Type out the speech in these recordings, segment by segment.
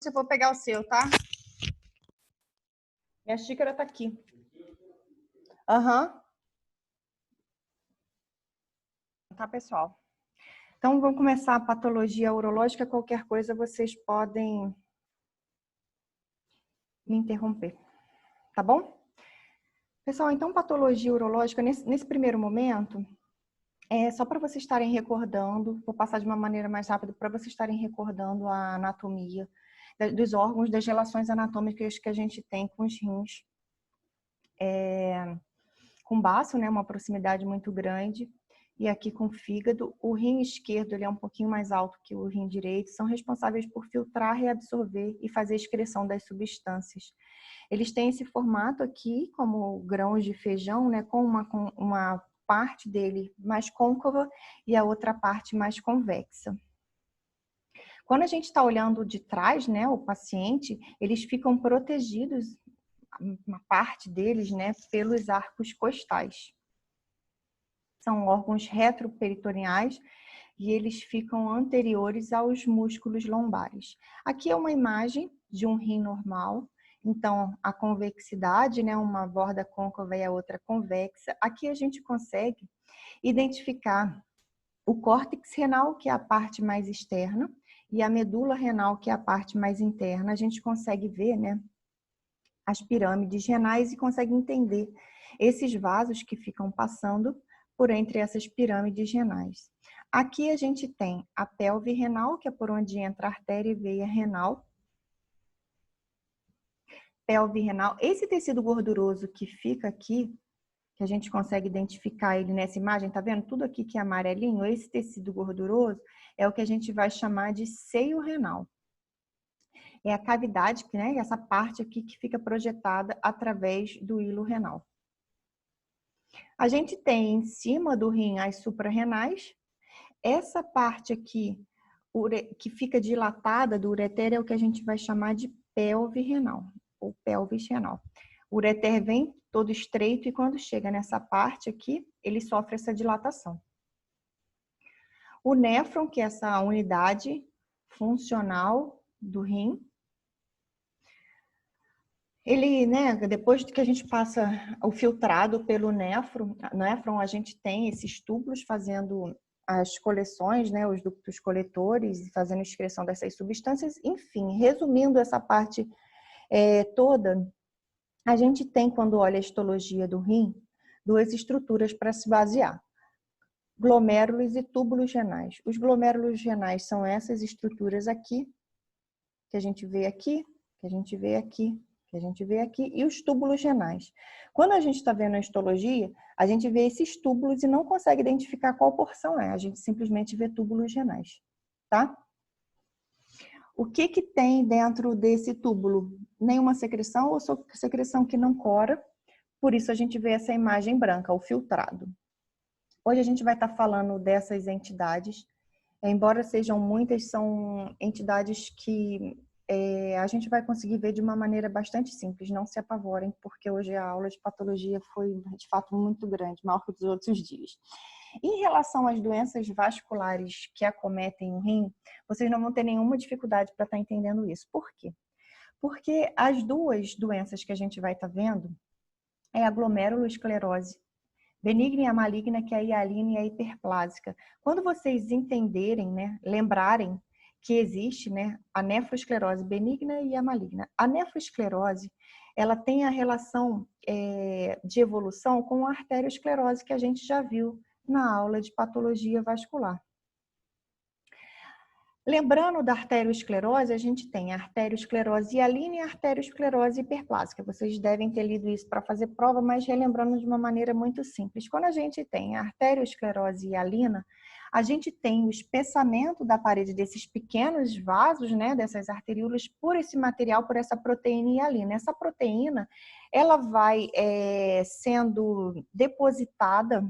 Eu vou pegar o seu, tá? Minha xícara tá aqui. Aham. Tá, pessoal? Então, vamos começar a patologia urológica. Qualquer coisa, vocês podem me interromper, tá bom? Pessoal, então, patologia urológica, nesse primeiro momento, é só para vocês estarem recordando, vou passar de uma maneira mais rápida, para vocês estarem recordando a anatomia dos órgãos, das relações anatômicas que a gente tem com os rins. Com o baço, né, uma proximidade muito grande, e aqui com o fígado. O rim esquerdo ele é um pouquinho mais alto que o rim direito, são responsáveis por filtrar, reabsorver e fazer a excreção das substâncias. Eles têm esse formato aqui, como grãos de feijão, né, com uma parte dele mais côncava e a outra parte mais convexa. Quando a gente está olhando de trás, né, o paciente, eles ficam protegidos, uma parte deles, né, pelos arcos costais. São órgãos retroperitoneais e eles ficam anteriores aos músculos lombares. Aqui é uma imagem de um rim normal. Então, a convexidade, né, uma borda côncava e a outra convexa. Aqui a gente consegue identificar o córtex renal, que é a parte mais externa, e a medula renal, que é a parte mais interna. A gente consegue ver, né, as pirâmides renais e consegue entender esses vasos que ficam passando por entre essas pirâmides renais. Aqui a gente tem a pelve renal, que é por onde entra a artéria e veia renal. Pelve renal. Esse tecido gorduroso que fica aqui, que a gente consegue identificar ele nessa imagem, tá vendo? Tudo aqui que é amarelinho, esse tecido gorduroso é o que a gente vai chamar de seio renal. É a cavidade, né? Essa parte aqui que fica projetada através do hilo renal. A gente tem em cima do rim as suprarrenais. Essa parte aqui, que fica dilatada do ureter, é o que a gente vai chamar de pelve renal, ou pelvis renal. O ureter vem todo estreito e quando chega nessa parte aqui, ele sofre essa dilatação. O néfron, que é essa unidade funcional do rim, ele, né, depois que a gente passa o filtrado pelo néfron, a gente tem esses túbulos fazendo as coleções, né, os ductos coletores, fazendo excreção dessas substâncias. Enfim, resumindo essa parte toda, a gente tem, quando olha a histologia do rim, duas estruturas para se basear: glomérulos e túbulos renais. Os glomérulos renais são essas estruturas aqui, que a gente vê aqui, que a gente vê aqui, que a gente vê aqui, e os túbulos renais. Quando a gente está vendo a histologia, a gente vê esses túbulos e não consegue identificar qual porção é. A gente simplesmente vê túbulos renais, tá? O que que tem dentro desse túbulo? Nenhuma secreção ou secreção que não cora. Por isso a gente vê essa imagem branca, o filtrado. Hoje a gente vai estar falando dessas entidades. Embora sejam muitas, são entidades que a gente vai conseguir ver de uma maneira bastante simples. Não se apavorem, porque hoje a aula de patologia foi, de fato, muito grande, maior que os outros dias. Em relação às doenças vasculares que acometem o rim, vocês não vão ter nenhuma dificuldade para estar entendendo isso. Por quê? Porque as duas doenças que a gente vai estar vendo é a glomerulosclerose benigna e a maligna, que é a hialina e a hiperplásica. Quando vocês entenderem, né, lembrarem que existe, né, a nefroesclerose benigna e a maligna. A nefroesclerose, ela tem a relação de evolução com a arteriosclerose, que a gente já viu na aula de patologia vascular. Lembrando da arteriosclerose, a gente tem a arteriosclerose hialina e a arteriosclerose hiperplásica. Vocês devem ter lido isso para fazer prova, mas relembrando de uma maneira muito simples. Quando a gente tem a arteriosclerose hialina, a gente tem o espessamento da parede desses pequenos vasos, né, dessas arteríolas, por esse material, por essa proteína hialina. Essa proteína, ela vai sendo depositada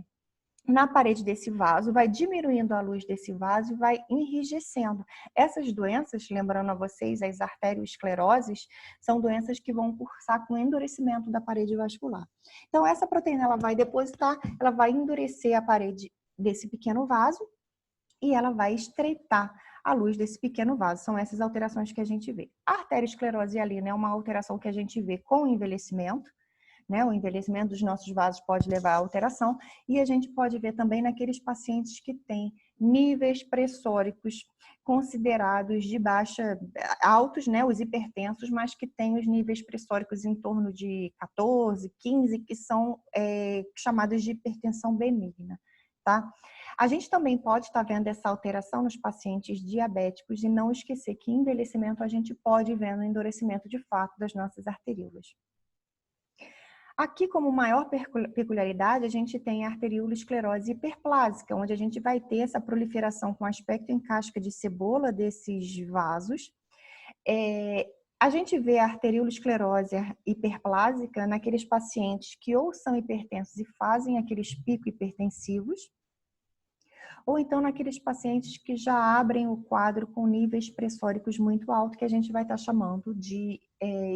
na parede desse vaso, vai diminuindo a luz desse vaso e vai enrijecendo. Essas doenças, lembrando a vocês, as arterioscleroses, são doenças que vão cursar com endurecimento da parede vascular. Então, essa proteína ela vai depositar, ela vai endurecer a parede desse pequeno vaso e ela vai estreitar a luz desse pequeno vaso. São essas alterações que a gente vê. A arteriosclerose hialina é uma alteração que a gente vê com o envelhecimento, né? O envelhecimento dos nossos vasos pode levar à alteração, e a gente pode ver também naqueles pacientes que têm níveis pressóricos considerados de baixa, altos, né? Os hipertensos, mas que têm os níveis pressóricos em torno de 14, 15, que são chamados de hipertensão benigna, tá? A gente também pode estar vendo essa alteração nos pacientes diabéticos e não esquecer que em envelhecimento a gente pode ver no endurecimento de fato das nossas arteríolas. Aqui, como maior peculiaridade, a gente tem a arteriolosclerose hiperplásica, onde a gente vai ter essa proliferação com aspecto em casca de cebola desses vasos. A gente vê a arteriolosclerose hiperplásica naqueles pacientes que ou são hipertensos e fazem aqueles picos hipertensivos, ou então naqueles pacientes que já abrem o quadro com níveis pressóricos muito altos, que a gente vai estar chamando de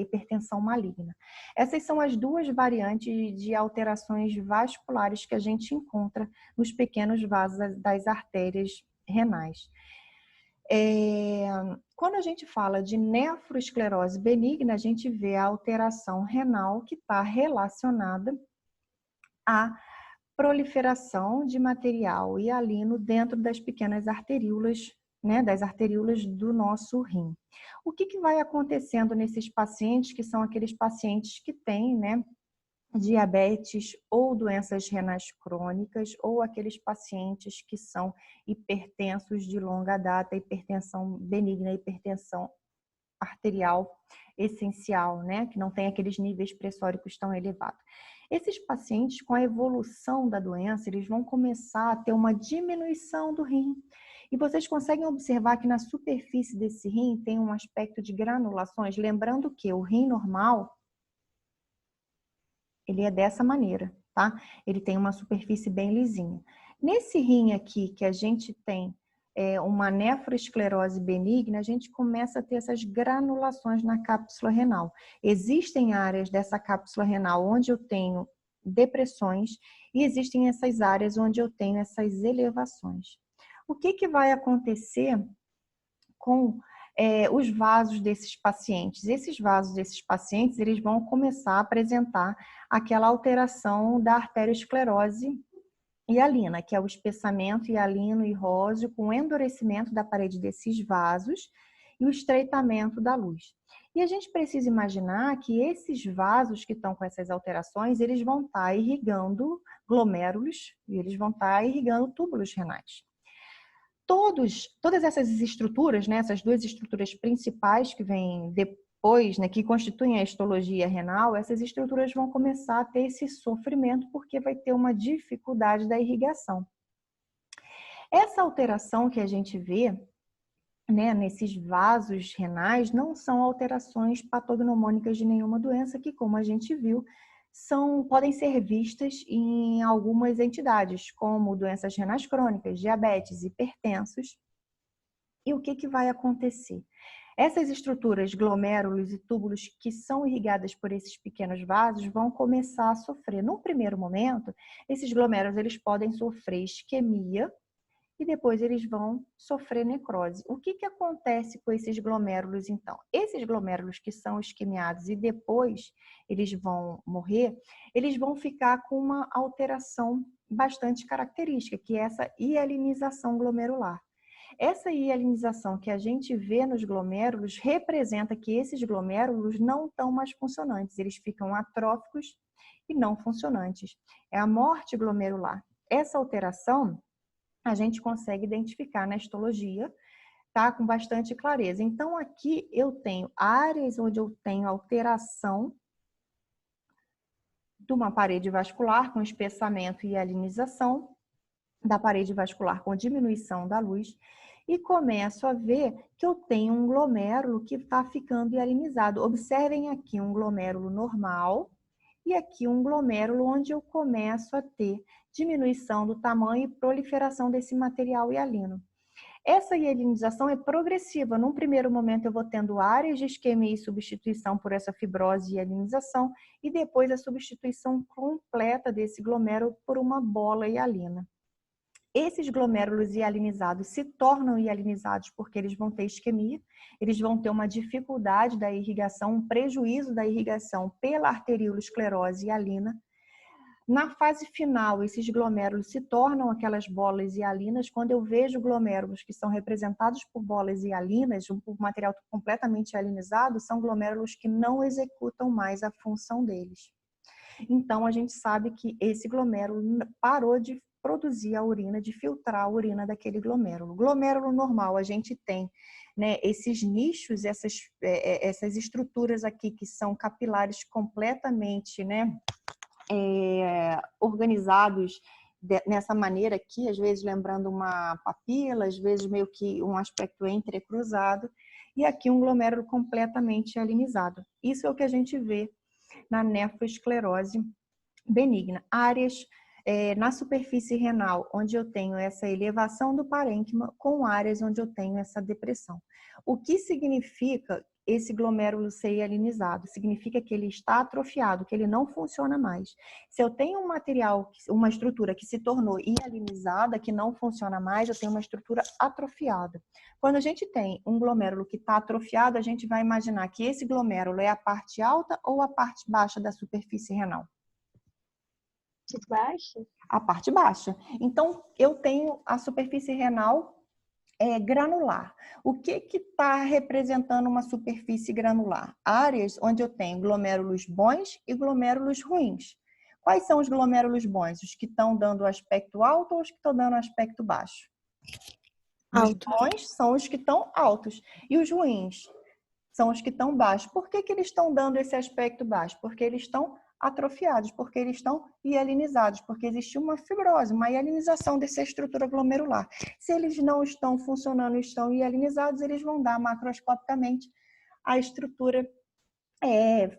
hipertensão maligna. Essas são as duas variantes de alterações vasculares que a gente encontra nos pequenos vasos das artérias renais. Quando a gente fala de nefroesclerose benigna, a gente vê a alteração renal que está relacionada à proliferação de material hialino dentro das pequenas arteríolas, né, das arteríolas do nosso rim. O que vai acontecendo nesses pacientes, que são aqueles pacientes que têm, né, diabetes ou doenças renais crônicas, ou aqueles pacientes que são hipertensos de longa data, hipertensão benigna, hipertensão arterial essencial, né, que não tem aqueles níveis pressóricos tão elevados. Esses pacientes, com a evolução da doença, eles vão começar a ter uma diminuição do rim. E vocês conseguem observar que na superfície desse rim tem um aspecto de granulações, lembrando que o rim normal, ele é dessa maneira, tá? Ele tem uma superfície bem lisinha. Nesse rim aqui, que a gente tem uma nefroesclerose benigna, a gente começa a ter essas granulações na cápsula renal. Existem áreas dessa cápsula renal onde eu tenho depressões e existem essas áreas onde eu tenho essas elevações. O que vai acontecer com os vasos desses pacientes? Esses vasos desses pacientes, eles vão começar a apresentar aquela alteração da arteriosclerose hialina, que é o espessamento hialino e róseo com endurecimento da parede desses vasos e o estreitamento da luz. E a gente precisa imaginar que esses vasos que estão com essas alterações, eles vão estar irrigando glomérulos e eles vão estar irrigando túbulos renais. Todas essas estruturas, né, essas duas estruturas principais que vêm depois, né, que constituem a histologia renal, essas estruturas vão começar a ter esse sofrimento porque vai ter uma dificuldade da irrigação. Essa alteração que a gente vê, né, nesses vasos renais não são alterações patognomônicas de nenhuma doença que, como a gente viu, podem ser vistas em algumas entidades, como doenças renais crônicas, diabetes, hipertensos. E o que vai acontecer? Essas estruturas, glomérulos e túbulos que são irrigadas por esses pequenos vasos vão começar a sofrer. No primeiro momento, esses glomérulos eles podem sofrer isquemia e depois eles vão sofrer necrose. O que acontece com esses glomérulos, então? Esses glomérulos que são isquemiados e depois eles vão morrer, eles vão ficar com uma alteração bastante característica, que é essa hialinização glomerular. Essa hialinização que a gente vê nos glomérulos representa que esses glomérulos não estão mais funcionantes, eles ficam atróficos e não funcionantes. É a morte glomerular. Essa alteração a gente consegue identificar na histologia, tá? Com bastante clareza. Então, aqui eu tenho áreas onde eu tenho alteração de uma parede vascular com espessamento e hialinização, da parede vascular com diminuição da luz, e começo a ver que eu tenho um glomérulo que está ficando hialinizado. Observem aqui um glomérulo normal e aqui um glomérulo onde eu começo a ter diminuição do tamanho e proliferação desse material hialino. Essa hialinização é progressiva. Num primeiro momento eu vou tendo áreas de isquemia e substituição por essa fibrose e hialinização e depois a substituição completa desse glomérulo por uma bola hialina. Esses glomérulos hialinizados se tornam hialinizados porque eles vão ter isquemia, eles vão ter uma dificuldade da irrigação, um prejuízo da irrigação pela arteriolosclerose hialina. Na fase final, esses glomérulos se tornam aquelas bolas hialinas. Quando eu vejo glomérulos que são representados por bolas hialinas, por material completamente hialinizado, são glomérulos que não executam mais a função deles. Então, a gente sabe que esse glomérulo parou de produzir a urina, de filtrar a urina daquele glomérulo. Glomérulo normal, a gente tem, né, esses nichos, essas estruturas aqui que são capilares completamente, né, organizados nessa maneira aqui, às vezes lembrando uma papila, às vezes meio que um aspecto entrecruzado, e aqui um glomérulo completamente hialinizado. Isso é o que a gente vê na nefroesclerose benigna. Áreas na superfície renal, onde eu tenho essa elevação do parênquima, com áreas onde eu tenho essa depressão. O que significa esse glomérulo ser hialinizado? Significa que ele está atrofiado, que ele não funciona mais. Se eu tenho um material, uma estrutura que se tornou hialinizada, que não funciona mais, eu tenho uma estrutura atrofiada. Quando a gente tem um glomérulo que está atrofiado, a gente vai imaginar que esse glomérulo é a parte alta ou a parte baixa da superfície renal? Baixa? A parte baixa. Então, eu tenho a superfície renal granular. O que está representando uma superfície granular? Áreas onde eu tenho glomérulos bons e glomérulos ruins. Quais são os glomérulos bons? Os que estão dando aspecto alto ou os que estão dando aspecto baixo? Alto. Os bons são os que estão altos. E os ruins são os que estão baixos. Por que eles estão dando esse aspecto baixo? Porque eles estão atrofiados, porque eles estão hialinizados, porque existe uma fibrose, uma hialinização dessa estrutura glomerular. Se eles não estão funcionando e estão hialinizados, eles vão dar macroscopicamente a estrutura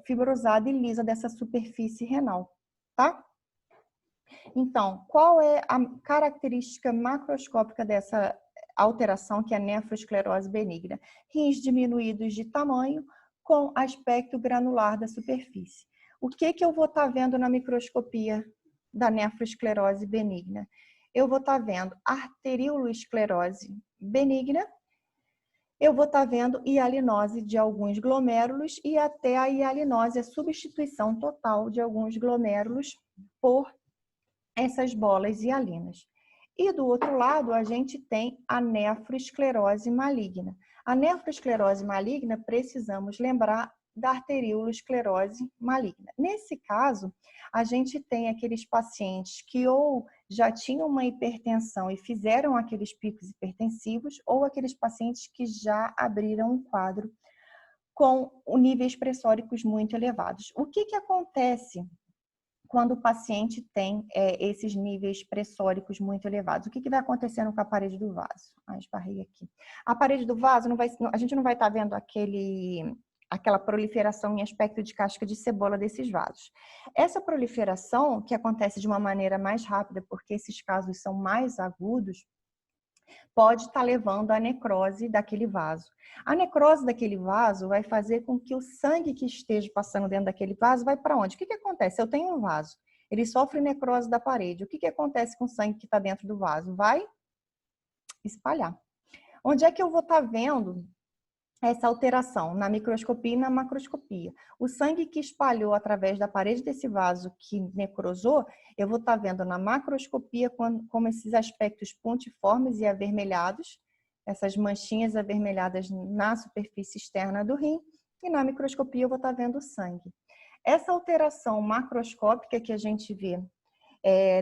fibrosada e lisa dessa superfície renal, tá? Então, qual é a característica macroscópica dessa alteração que é a nefroesclerose benigna? Rins diminuídos de tamanho com aspecto granular da superfície. O que eu vou estar vendo na microscopia da nefroesclerose benigna? Eu vou estar vendo arteriolosclerose benigna, eu vou estar vendo hialinose de alguns glomérulos e até a hialinose, a substituição total de alguns glomérulos por essas bolas hialinas. E do outro lado, a gente tem a nefroesclerose maligna. A nefroesclerose maligna, precisamos lembrar da arteriolosclerose maligna. Nesse caso, a gente tem aqueles pacientes que ou já tinham uma hipertensão e fizeram aqueles picos hipertensivos, ou aqueles pacientes que já abriram um quadro com níveis pressóricos muito elevados. O que acontece quando o paciente tem esses níveis pressóricos muito elevados? O que vai acontecendo com a parede do vaso? Esbarrei aqui. A parede do vaso, a gente não vai estar vendo aquela proliferação em aspecto de casca de cebola desses vasos. Essa proliferação, que acontece de uma maneira mais rápida, porque esses casos são mais agudos, pode estar levando à necrose daquele vaso. A necrose daquele vaso vai fazer com que o sangue que esteja passando dentro daquele vaso vai para onde? O que acontece? Eu tenho um vaso, ele sofre necrose da parede. O que acontece com o sangue que está dentro do vaso? Vai espalhar. Onde é que eu vou estar vendo essa alteração? Na microscopia e na macroscopia. O sangue que espalhou através da parede desse vaso que necrosou, eu vou estar vendo na macroscopia como esses aspectos pontiformes e avermelhados, essas manchinhas avermelhadas na superfície externa do rim, e na microscopia eu vou estar vendo o sangue. Essa alteração macroscópica que a gente vê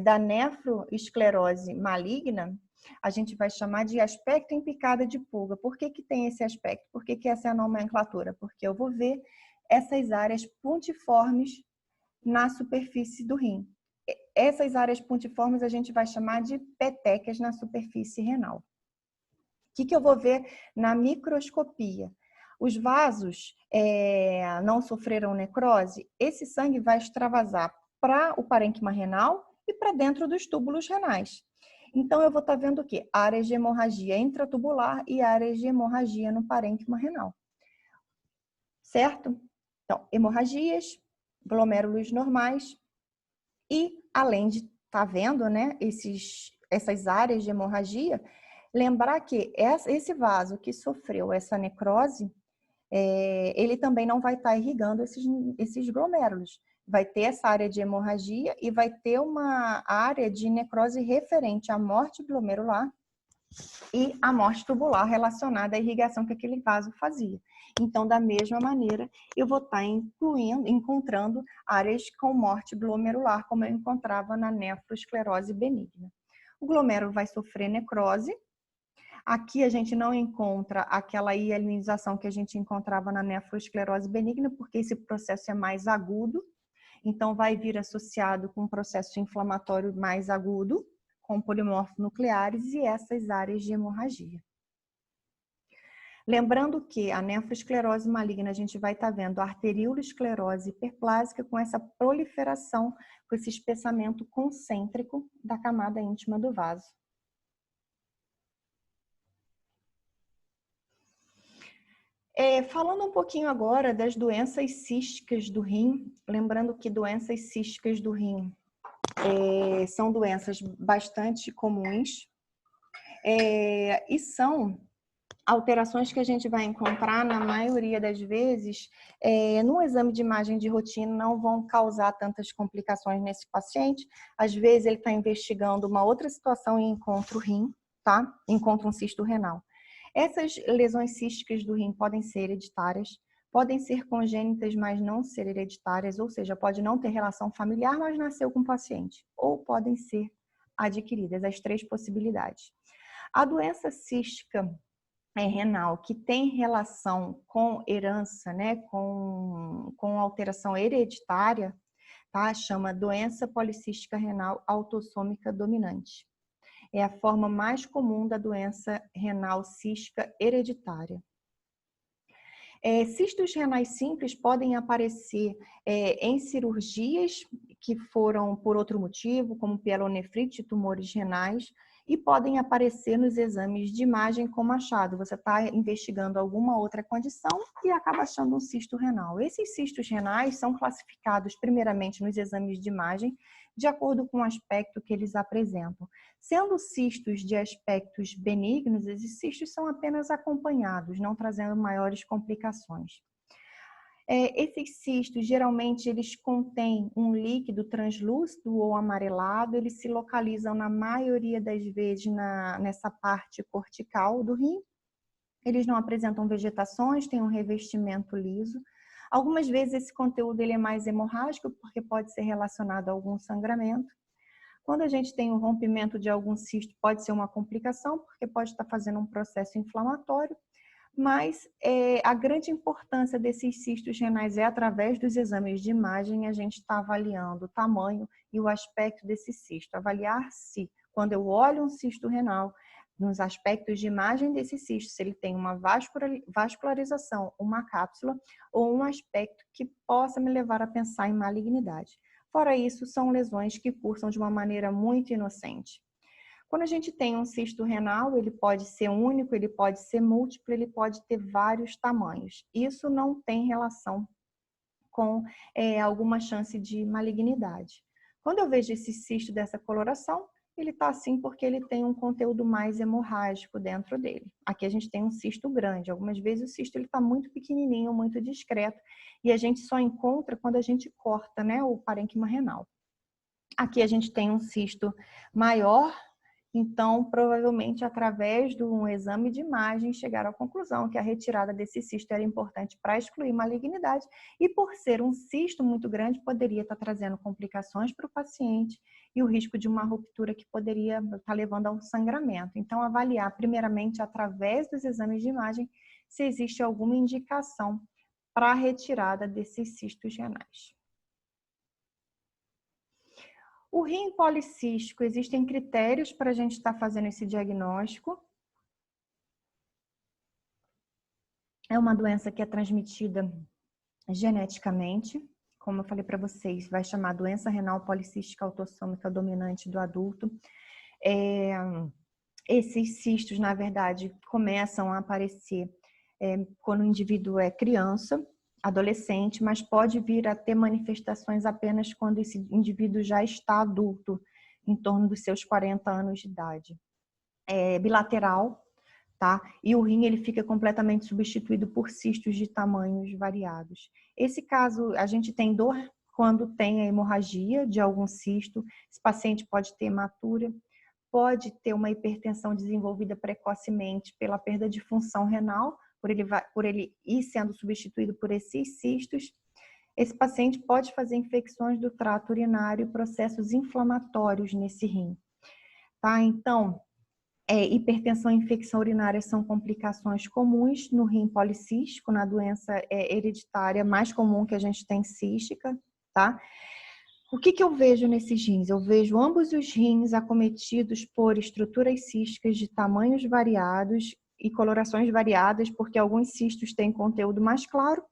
da nefroesclerose maligna, a gente vai chamar de aspecto em picada de pulga. Por que tem esse aspecto? Por que essa é a nomenclatura? Porque eu vou ver essas áreas pontiformes na superfície do rim. Essas áreas pontiformes a gente vai chamar de petecas na superfície renal. O que eu vou ver na microscopia? Os vasos não sofreram necrose, esse sangue vai extravasar para o parênquima renal e para dentro dos túbulos renais. Então, eu vou estar vendo o quê? Áreas de hemorragia intratubular e áreas de hemorragia no parênquima renal. Certo? Então, hemorragias, glomérulos normais e, além de estar vendo, né, esses essas áreas de hemorragia, lembrar que esse vaso que sofreu essa necrose, ele também não vai estar irrigando esses glomérulos. Vai ter essa área de hemorragia e vai ter uma área de necrose referente à morte glomerular e à morte tubular relacionada à irrigação que aquele vaso fazia. Então, da mesma maneira, eu vou estar encontrando áreas com morte glomerular, como eu encontrava na nefroesclerose benigna. O glomérulo vai sofrer necrose. Aqui a gente não encontra aquela hialinização que a gente encontrava na nefroesclerose benigna, porque esse processo é mais agudo. Então, vai vir associado com um processo inflamatório mais agudo, com polimorfos nucleares e essas áreas de hemorragia. Lembrando que a nefroesclerose maligna, a gente vai estar vendo a arteriolosclerose hiperplásica com essa proliferação, com esse espessamento concêntrico da camada íntima do vaso. Falando um pouquinho agora das doenças císticas do rim, lembrando que doenças císticas do rim são doenças bastante comuns e são alterações que a gente vai encontrar na maioria das vezes no exame de imagem de rotina, não vão causar tantas complicações nesse paciente. Às vezes ele está investigando uma outra situação e encontra o rim, tá? Encontra um cisto renal. Essas lesões císticas do rim podem ser hereditárias, podem ser congênitas, mas não ser hereditárias, ou seja, pode não ter relação familiar, mas nasceu com o paciente, ou podem ser adquiridas, as 3 possibilidades. A doença cística renal que tem relação com herança, né, com alteração hereditária, tá? Chama doença policística renal autossômica dominante. É a forma mais comum da doença renal cística hereditária. Cistos renais simples podem aparecer em cirurgias que foram por outro motivo, como pielonefrite, tumores renais, e podem aparecer nos exames de imagem como achado. Você está investigando alguma outra condição e acaba achando um cisto renal. Esses cistos renais são classificados primeiramente nos exames de imagem, de acordo com o aspecto que eles apresentam. Sendo cistos de aspectos benignos, esses cistos são apenas acompanhados, não trazendo maiores complicações. Esses cistos, geralmente, eles contêm um líquido translúcido ou amarelado, eles se localizam, na maioria das vezes, nessa parte cortical do rim. Eles não apresentam vegetações, têm um revestimento liso. Algumas vezes esse conteúdo ele é mais hemorrágico, porque pode ser relacionado a algum sangramento. Quando a gente tem um rompimento de algum cisto, pode ser uma complicação, porque pode estar fazendo um processo inflamatório. Mas a grande importância desses cistos renais é através dos exames de imagem, a gente está avaliando o tamanho e o aspecto desse cisto. Avaliar se, quando eu olho um cisto renal, nos aspectos de imagem desse cisto, se ele tem uma vascularização, uma cápsula ou um aspecto que possa me levar a pensar em malignidade. Fora isso, são lesões que cursam de uma maneira muito inocente. Quando a gente tem um cisto renal, ele pode ser único, ele pode ser múltiplo, ele pode ter vários tamanhos. Isso não tem relação com alguma chance de malignidade. Quando eu vejo esse cisto dessa coloração, ele está assim porque ele tem um conteúdo mais hemorrágico dentro dele. Aqui a gente tem um cisto grande. Algumas vezes o cisto está muito pequenininho, muito discreto, e a gente só encontra quando a gente corta, né, o parênquima renal. Aqui a gente tem um cisto maior. Então, provavelmente, através de um exame de imagem, chegaram à conclusão que a retirada desse cisto era importante para excluir malignidade e, por ser um cisto muito grande, poderia estar trazendo complicações para o paciente e o risco de uma ruptura que poderia estar levando a um sangramento. Então, avaliar primeiramente, através dos exames de imagem, se existe alguma indicação para a retirada desses cistos renais. O rim policístico, existem critérios para a gente estar fazendo esse diagnóstico. É uma doença que é transmitida geneticamente, como eu falei para vocês, vai chamar doença renal policística autossômica dominante do adulto. Esses cistos, na verdade, começam a aparecer quando o indivíduo é criança, adolescente, mas pode vir a ter manifestações apenas quando esse indivíduo já está adulto, em torno dos seus 40 anos de idade. É bilateral, tá? E o rim ele fica completamente substituído por cistos de tamanhos variados. Esse caso, a gente tem dor quando tem a hemorragia de algum cisto. Esse paciente pode ter hematura, pode ter uma hipertensão desenvolvida precocemente pela perda de função renal, por ele ir sendo substituído por esses cistos. Esse paciente pode fazer infecções do trato urinário e processos inflamatórios nesse rim, tá? Então, hipertensão e infecção urinária são complicações comuns no rim policístico, na doença hereditária mais comum que a gente tem cística, tá? O que eu vejo nesses rins? Eu vejo ambos os rins acometidos por estruturas císticas de tamanhos variados e colorações variadas, porque alguns cistos têm conteúdo mais claro,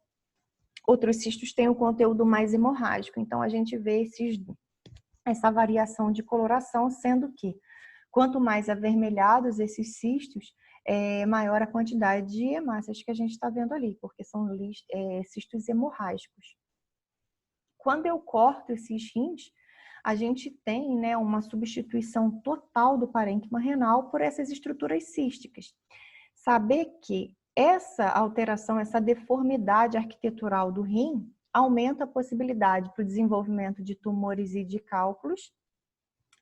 outros cistos têm o conteúdo mais hemorrágico. Então, a gente vê essa variação de coloração, sendo que quanto mais avermelhados esses cistos, maior a quantidade de hemácias que a gente está vendo ali, porque são cistos hemorrágicos. Quando eu corto esses rins, a gente tem, né, uma substituição total do parênquima renal por essas estruturas císticas. Saber que essa alteração, essa deformidade arquitetural do rim aumenta a possibilidade para o desenvolvimento de tumores e de cálculos.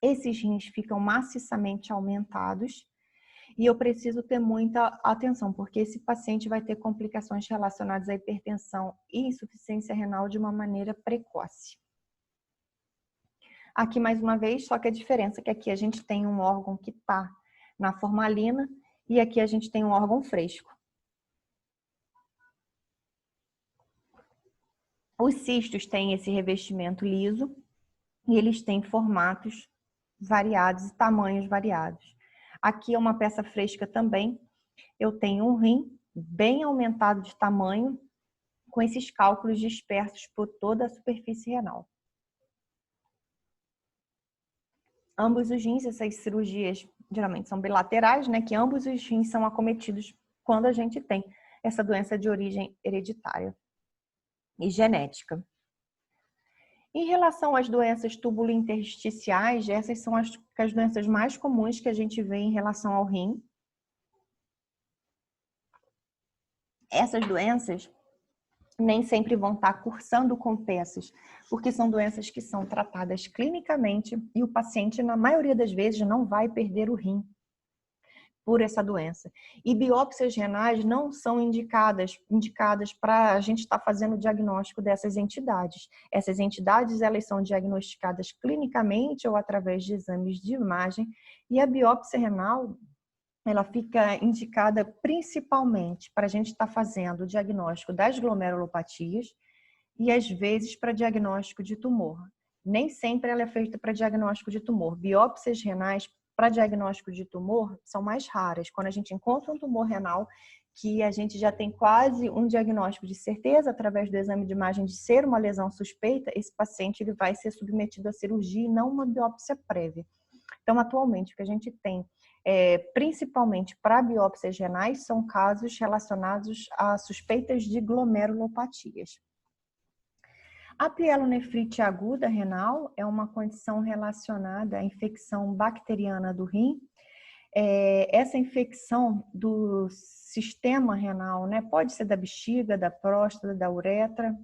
Esses rins ficam maciçamente aumentados e eu preciso ter muita atenção, porque esse paciente vai ter complicações relacionadas à hipertensão e insuficiência renal de uma maneira precoce. Aqui mais uma vez, só que a diferença é que aqui a gente tem um órgão que está na formalina e aqui a gente tem um órgão fresco. Os cistos têm esse revestimento liso e eles têm formatos variados e tamanhos variados. Aqui é uma peça fresca também. Eu tenho um rim bem aumentado de tamanho, com esses cálculos dispersos por toda a superfície renal. Ambos os rins, essas cirurgias geralmente são bilaterais, né? Que ambos os rins são acometidos quando a gente tem essa doença de origem hereditária e genética. Em relação às doenças tubulointersticiais, essas são as doenças mais comuns que a gente vê em relação ao rim. Essas doenças nem sempre vão estar cursando com peças, porque são doenças que são tratadas clinicamente e o paciente, na maioria das vezes, não vai perder o rim por essa doença. E biópsias renais não são indicadas para a gente estar fazendo o diagnóstico dessas entidades. Essas entidades, elas são diagnosticadas clinicamente ou através de exames de imagem, e a biópsia renal, ela fica indicada principalmente para a gente estar fazendo o diagnóstico das glomerulopatias e, às vezes, para diagnóstico de tumor. Nem sempre ela é feita para diagnóstico de tumor. Biópsias renais para diagnóstico de tumor são mais raras. Quando a gente encontra um tumor renal, que a gente já tem quase um diagnóstico de certeza, através do exame de imagem, de ser uma lesão suspeita, esse paciente ele vai ser submetido à cirurgia e não uma biópsia prévia. Então, atualmente, o que a gente tem, principalmente para biópsias renais, são casos relacionados a suspeitas de glomerulopatias. A pielonefrite aguda renal é uma condição relacionada à infecção bacteriana do rim. Essa infecção do sistema renal, né, pode ser da bexiga, da próstata, da uretra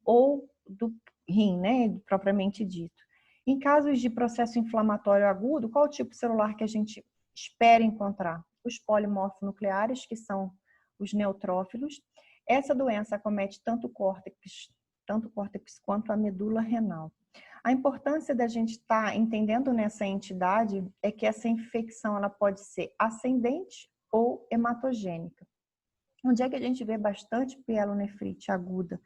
ou do rim, né, propriamente dito. Em casos de processo inflamatório agudo, qual o tipo celular que a gente espera encontrar? Os polimorfonucleares, que são os neutrófilos. Essa doença acomete tanto o córtex quanto a medula renal. A importância da gente estar entendendo nessa entidade é que essa infecção ela pode ser ascendente ou hematogênica. Onde é que a gente vê bastante pielonefrite aguda?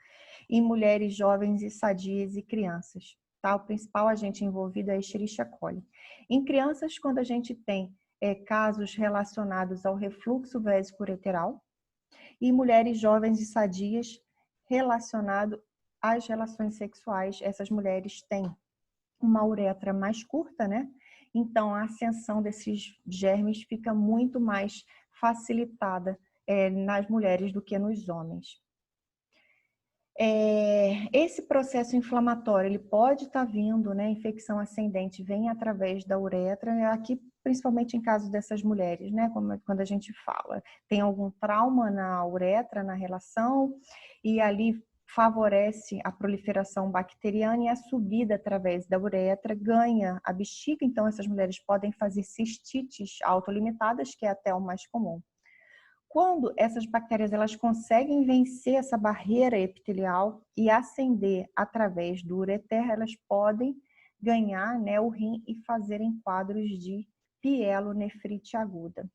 Em mulheres jovens e sadias e crianças. Tá? O principal agente envolvido é a Escherichia coli. Em crianças, quando a gente tem casos relacionados ao refluxo vésico-ureteral, e mulheres jovens e sadias relacionado às relações sexuais, essas mulheres têm uma uretra mais curta, né? Então, a ascensão desses germes fica muito mais facilitada nas mulheres do que nos homens. Esse processo inflamatório, ele pode estar vindo, né? Infecção ascendente vem através da uretra, aqui principalmente em caso dessas mulheres, né? Como quando a gente fala, tem algum trauma na uretra, na relação, e ali favorece a proliferação bacteriana e a subida através da uretra ganha a bexiga, então essas mulheres podem fazer cistites autolimitadas, que é até o mais comum. Quando essas bactérias elas conseguem vencer essa barreira epitelial e ascender através do ureter, elas podem ganhar, né, o rim e fazerem quadros de pielonefrite aguda.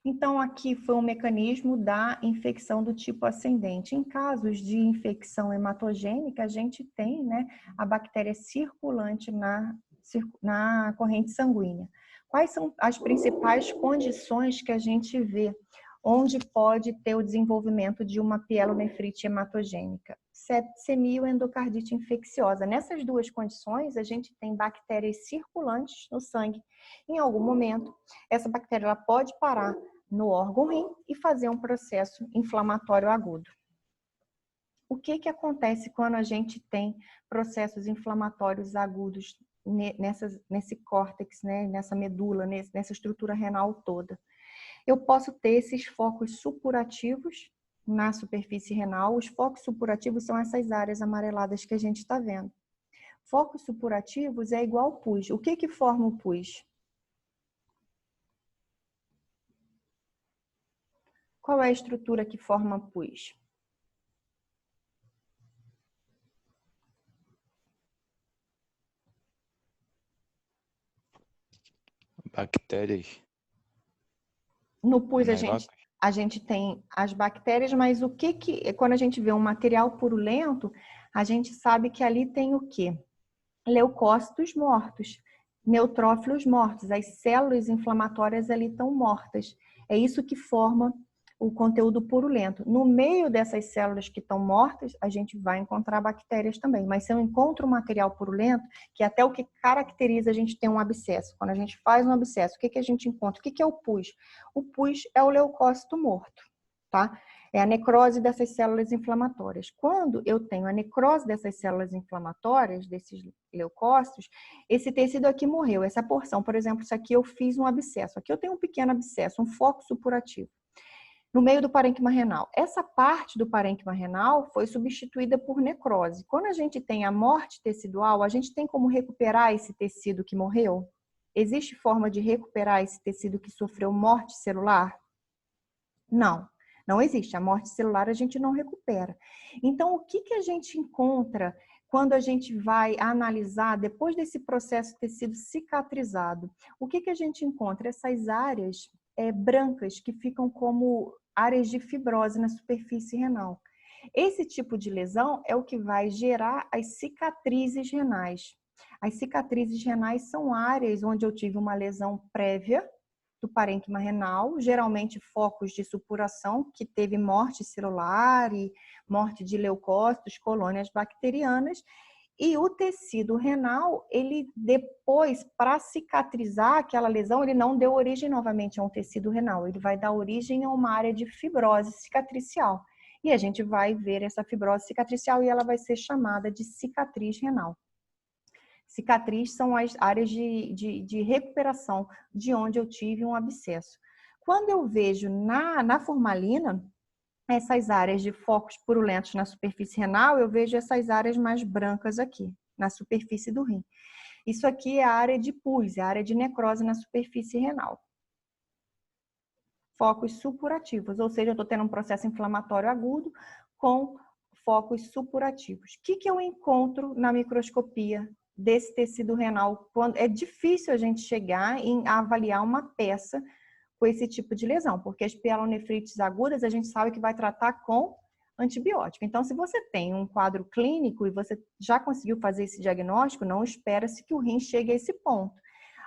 Então, aqui foi um mecanismo da infecção do tipo ascendente. Em casos de infecção hematogênica, a gente tem, né, a bactéria circulante na corrente sanguínea. Quais são as principais condições que a gente vê onde pode ter o desenvolvimento de uma pielonefrite hematogênica? Septicemia ou endocardite infecciosa. Nessas duas condições, a gente tem bactérias circulantes no sangue. Em algum momento, essa bactéria ela pode parar no órgão rim e fazer um processo inflamatório agudo. O que acontece quando a gente tem processos inflamatórios agudos nesse córtex, né, nessa medula, nessa estrutura renal toda? Eu posso ter esses focos supurativos na superfície renal. Os focos supurativos são essas áreas amareladas que a gente está vendo. Focos supurativos é igual pus. O que forma o pus? Qual é a estrutura que forma pus? Bactérias. No pus a gente tem as bactérias, mas quando a gente vê um material purulento, a gente sabe que ali tem o quê? Leucócitos mortos, neutrófilos mortos, as células inflamatórias ali estão mortas. É isso que forma o conteúdo purulento. No meio dessas células que estão mortas, a gente vai encontrar bactérias também. Mas se eu encontro um material purulento, que é até o que caracteriza a gente ter um abscesso. Quando a gente faz um abscesso, o que a gente encontra? O que é o pus? O pus é o leucócito morto, tá? É a necrose dessas células inflamatórias. Quando eu tenho a necrose dessas células inflamatórias, desses leucócitos, esse tecido aqui morreu. Essa porção, por exemplo, isso aqui eu fiz um abscesso. Aqui eu tenho um pequeno abscesso, um foco supurativo, no meio do parênquima renal. Essa parte do parênquima renal foi substituída por necrose. Quando a gente tem a morte tecidual, a gente tem como recuperar esse tecido que morreu? Existe forma de recuperar esse tecido que sofreu morte celular? Não. Não existe. A morte celular a gente não recupera. Então, o que a gente encontra quando a gente vai analisar, depois desse processo ter sido cicatrizado? O que a gente encontra? Essas áreas brancas que ficam como áreas de fibrose na superfície renal. Esse tipo de lesão é o que vai gerar as cicatrizes renais. As cicatrizes renais são áreas onde eu tive uma lesão prévia do parênquima renal, geralmente focos de supuração, que teve morte celular e morte de leucócitos, colônias bacterianas, e o tecido renal, ele depois, para cicatrizar aquela lesão, ele não deu origem novamente a um tecido renal, ele vai dar origem a uma área de fibrose cicatricial. E a gente vai ver essa fibrose cicatricial e ela vai ser chamada de cicatriz renal. Cicatriz são as áreas de recuperação de onde eu tive um abscesso. Quando eu vejo na formalina, essas áreas de focos purulentos na superfície renal, eu vejo essas áreas mais brancas aqui, na superfície do rim. Isso aqui é a área de pus, é a área de necrose na superfície renal. Focos supurativos, ou seja, eu estou tendo um processo inflamatório agudo com focos supurativos. O que eu encontro na microscopia desse tecido renal? É difícil a gente chegar a avaliar uma peça com esse tipo de lesão, porque as pielonefrites agudas a gente sabe que vai tratar com antibiótico. Então, se você tem um quadro clínico e você já conseguiu fazer esse diagnóstico, não espera-se que o rim chegue a esse ponto.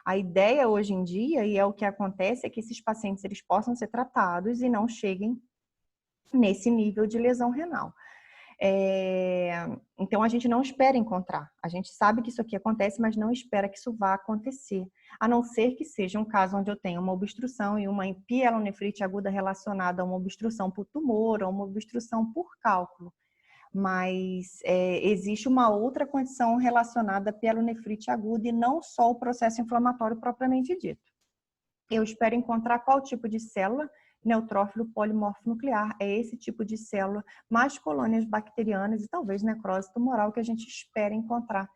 A ideia hoje em dia, e é o que acontece, é que esses pacientes eles possam ser tratados e não cheguem nesse nível de lesão renal. Então, a gente não espera encontrar. A gente sabe que isso aqui acontece, mas não espera que isso vá acontecer. A não ser que seja um caso onde eu tenho uma obstrução e uma pielonefrite aguda relacionada a uma obstrução por tumor ou uma obstrução por cálculo. Mas existe uma outra condição relacionada à pielonefrite aguda e não só o processo inflamatório propriamente dito. Eu espero encontrar qual tipo de célula? Neutrófilo polimorfo nuclear. É esse tipo de célula, mais colônias bacterianas e talvez necrose tumoral que a gente espera encontrar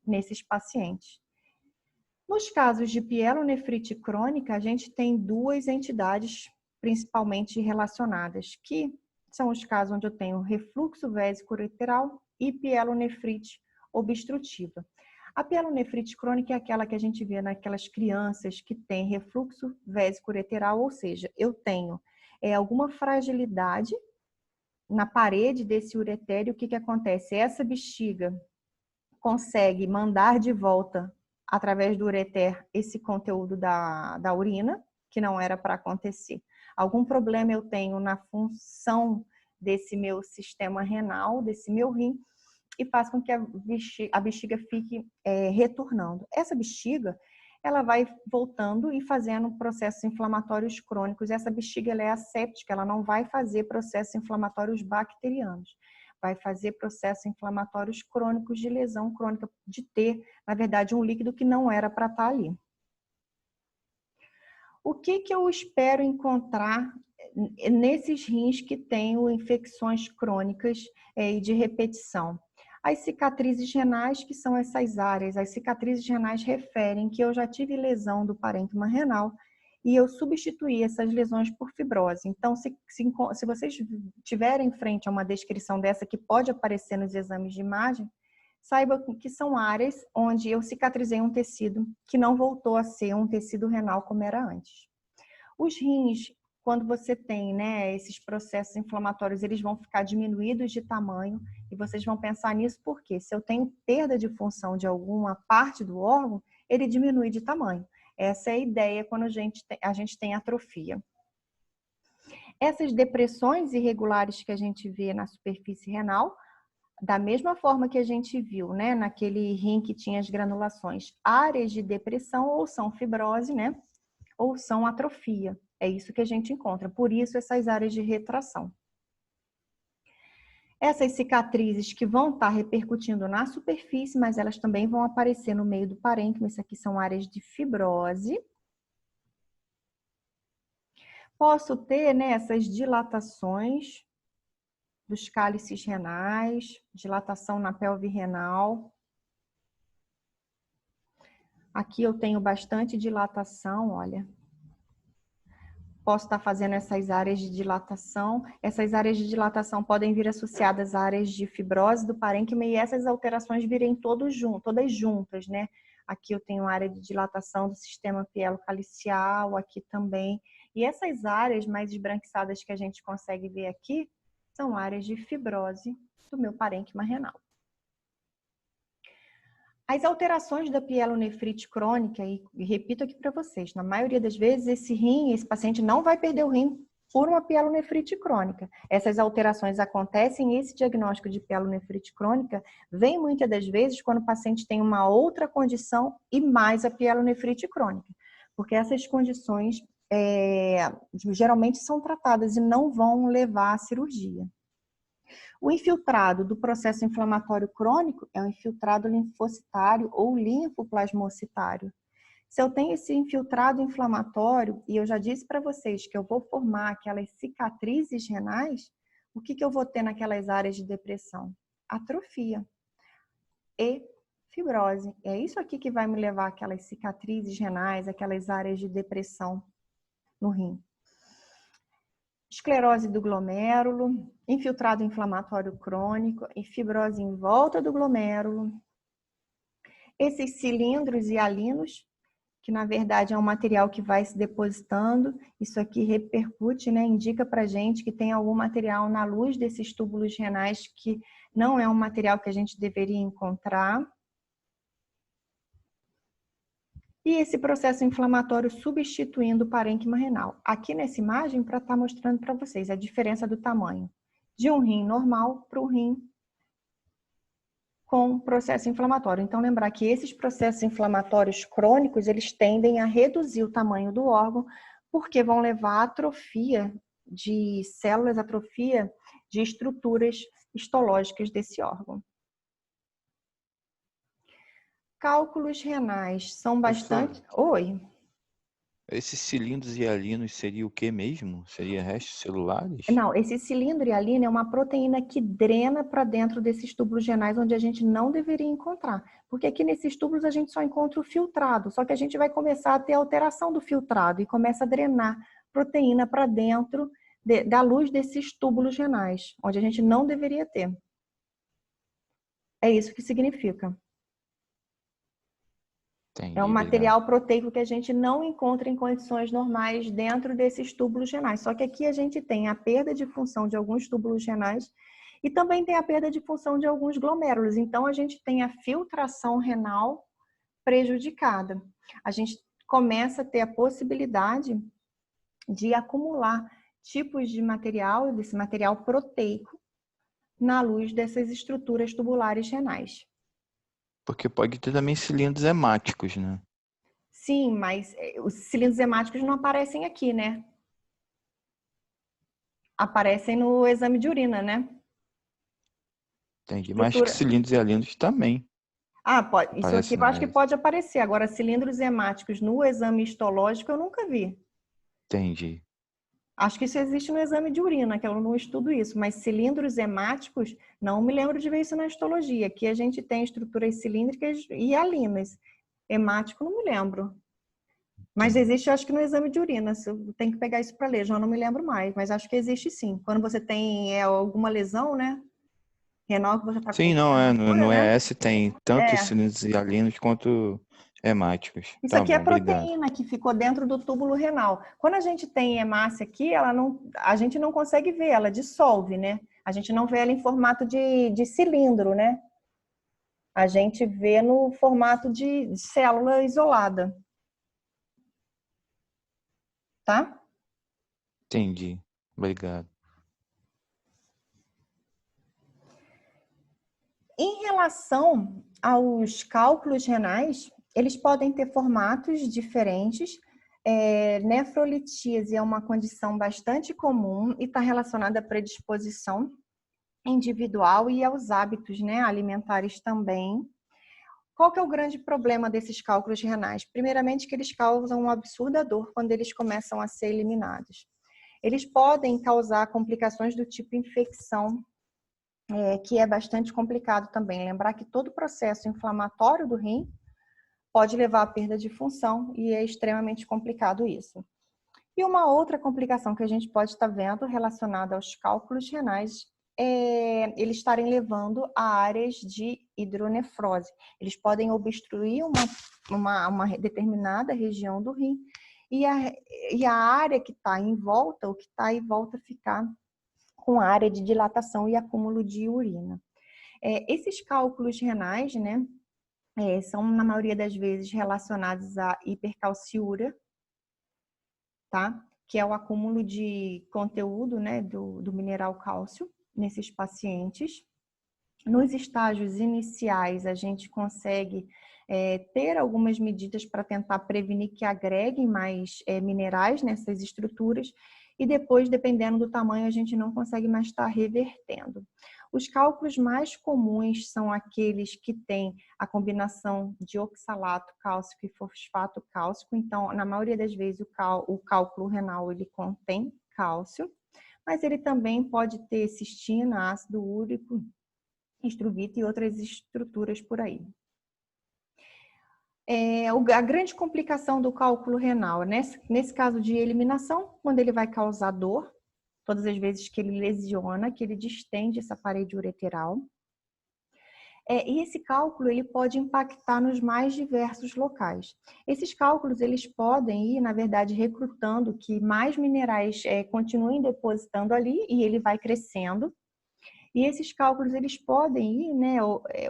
nesses pacientes. Nos casos de pielonefrite crônica, a gente tem duas entidades principalmente relacionadas, que são os casos onde eu tenho refluxo vésico-ureteral e pielonefrite obstrutiva. A pielonefrite crônica é aquela que a gente vê naquelas crianças que têm refluxo vésico-ureteral, ou seja, eu tenho alguma fragilidade na parede desse uretério. O que acontece? Essa bexiga consegue mandar de volta, através do ureter, esse conteúdo da urina, que não era para acontecer. Algum problema eu tenho na função desse meu sistema renal, desse meu rim, e faz com que a bexiga fique retornando. Essa bexiga, ela vai voltando e fazendo processos inflamatórios crônicos. Essa bexiga ela é asséptica, ela não vai fazer processos inflamatórios bacterianos. Vai fazer processos inflamatórios crônicos de lesão crônica, de ter, na verdade, um líquido que não era para estar ali. O que eu espero encontrar nesses rins que tenho infecções crônicas e de repetição? As cicatrizes renais, que são essas áreas, as cicatrizes renais referem que eu já tive lesão do parênquima renal e eu substituí essas lesões por fibrose. Então, se vocês tiverem em frente a uma descrição dessa que pode aparecer nos exames de imagem, saiba que são áreas onde eu cicatrizei um tecido que não voltou a ser um tecido renal como era antes. Os rins, quando você tem esses processos inflamatórios, eles vão ficar diminuídos de tamanho e vocês vão pensar nisso porque se eu tenho perda de função de alguma parte do órgão, ele diminui de tamanho. Essa é a ideia quando a gente tem atrofia. Essas depressões irregulares que a gente vê na superfície renal, da mesma forma que a gente viu, naquele rim que tinha as granulações, áreas de depressão ou são fibrose, ou são atrofia. É isso que a gente encontra. Por isso, essas áreas de retração. Essas cicatrizes que vão estar repercutindo na superfície, mas elas também vão aparecer no meio do parênquima. Isso aqui são áreas de fibrose. Posso ter essas dilatações dos cálices renais, dilatação na pelve renal. Aqui eu tenho bastante dilatação, olha. Posso estar fazendo essas áreas de dilatação. Essas áreas de dilatação podem vir associadas a áreas de fibrose do parênquima e essas alterações virem todas juntas, Aqui eu tenho área de dilatação do sistema pielocalicial, aqui também. E essas áreas mais esbranquiçadas que a gente consegue ver aqui são áreas de fibrose do meu parênquima renal. As alterações da pielonefrite crônica, e repito aqui para vocês, na maioria das vezes esse paciente não vai perder o rim por uma pielonefrite crônica. Essas alterações acontecem e esse diagnóstico de pielonefrite crônica vem muitas das vezes quando o paciente tem uma outra condição e mais a pielonefrite crônica, porque essas condições geralmente são tratadas e não vão levar à cirurgia. O infiltrado do processo inflamatório crônico é o infiltrado linfocitário ou linfoplasmocitário. Se eu tenho esse infiltrado inflamatório, e eu já disse para vocês que eu vou formar aquelas cicatrizes renais, o que eu vou ter naquelas áreas de depressão? Atrofia e fibrose. É isso aqui que vai me levar àquelas cicatrizes renais, aquelas áreas de depressão no rim. Esclerose do glomérulo, infiltrado inflamatório crônico e fibrose em volta do glomérulo. Esses cilindros hialinos, que na verdade é um material que vai se depositando, isso aqui repercute, indica pra gente que tem algum material na luz desses túbulos renais que não é um material que a gente deveria encontrar. E esse processo inflamatório substituindo o parênquima renal. Aqui nessa imagem, para estar mostrando para vocês a diferença do tamanho de um rim normal para um rim com processo inflamatório. Então, lembrar que esses processos inflamatórios crônicos, eles tendem a reduzir o tamanho do órgão, porque vão levar à atrofia de células, atrofia de estruturas histológicas desse órgão. Cálculos renais são bastante... Oi? Esses cilindros hialinos seria o que mesmo? Seria restos celulares? Não, esse cilindro hialino é uma proteína que drena para dentro desses túbulos renais, onde a gente não deveria encontrar. Porque aqui nesses túbulos a gente só encontra o filtrado, só que a gente vai começar a ter alteração do filtrado e começa a drenar proteína para dentro da luz desses túbulos renais, onde a gente não deveria ter. É isso que significa. Entendi, É um obrigado. material proteico que a gente não encontra em condições normais dentro desses túbulos renais. Só que aqui a gente tem a perda de função de alguns túbulos renais e também tem a perda de função de alguns glomérulos. Então, a gente tem a filtração renal prejudicada. A gente começa a ter a possibilidade de acumular tipos de material, desse material proteico, na luz dessas estruturas tubulares renais. Porque pode ter também cilindros hemáticos, né? Sim, mas os cilindros hemáticos não aparecem aqui, né? Aparecem no exame de urina, né? Entendi. Mas acho que cilindros hialinos também. Ah, pode. Isso aqui Aparece eu acho que mais. pode aparecer. Agora, cilindros hemáticos no exame histológico eu nunca vi. Entendi. Acho que isso existe no exame de urina, que eu não estudo isso. Mas cilindros hemáticos, não me lembro de ver isso na histologia. Aqui a gente tem estruturas cilíndricas e hialinas. Hemático, não me lembro. Mas existe, acho que no exame de urina. Tem que pegar isso para ler, já não me lembro mais. Mas acho que existe sim. Quando você tem alguma lesão, né? Renal que você está Sim, não é. No né? ES tem tanto É. cilindros hialinos quanto hemáticos. Isso Tá aqui é bom, obrigado. proteína que ficou dentro do túbulo renal. Quando a gente tem hemácia aqui, a gente não consegue ver, ela dissolve, né? A gente não vê ela em formato de cilindro, né? A gente vê no formato de célula isolada. Tá? Entendi. Obrigado. Em relação aos cálculos renais, eles podem ter formatos diferentes. Nefrolitíase é uma condição bastante comum e está relacionada à predisposição individual e aos hábitos, né, alimentares também. Qual que é o grande problema desses cálculos renais? Primeiramente, que eles causam uma absurda dor quando eles começam a ser eliminados. Eles podem causar complicações do tipo infecção, que é bastante complicado também. Lembrar que todo processo inflamatório do rim pode levar à perda de função e é extremamente complicado isso. E uma outra complicação que a gente pode estar vendo relacionada aos cálculos renais é eles estarem levando a áreas de hidronefrose. Eles podem obstruir uma determinada região do rim e a área que está em volta, o que está em volta, ficar com a área de dilatação e acúmulo de urina. Esses cálculos renais, né, são, na maioria das vezes, relacionados à hipercalciúria, tá? Que é o acúmulo de conteúdo, né, do mineral cálcio nesses pacientes. Nos estágios iniciais, a gente consegue ter algumas medidas para tentar prevenir que agreguem mais minerais nessas estruturas e depois, dependendo do tamanho, a gente não consegue mais estar revertendo. Os cálculos mais comuns são aqueles que têm a combinação de oxalato cálcico e fosfato cálcico. Então, na maioria das vezes, o cálculo renal ele contém cálcio, mas ele também pode ter cistina, ácido úrico, estruvita e outras estruturas por aí. A grande complicação do cálculo renal, nesse caso de eliminação, quando ele vai causar dor, todas as vezes que ele lesiona, que ele distende essa parede ureteral. E esse cálculo ele pode impactar nos mais diversos locais. Esses cálculos eles podem ir, na verdade, recrutando que mais minerais continuem depositando ali e ele vai crescendo. E esses cálculos eles podem ir, né,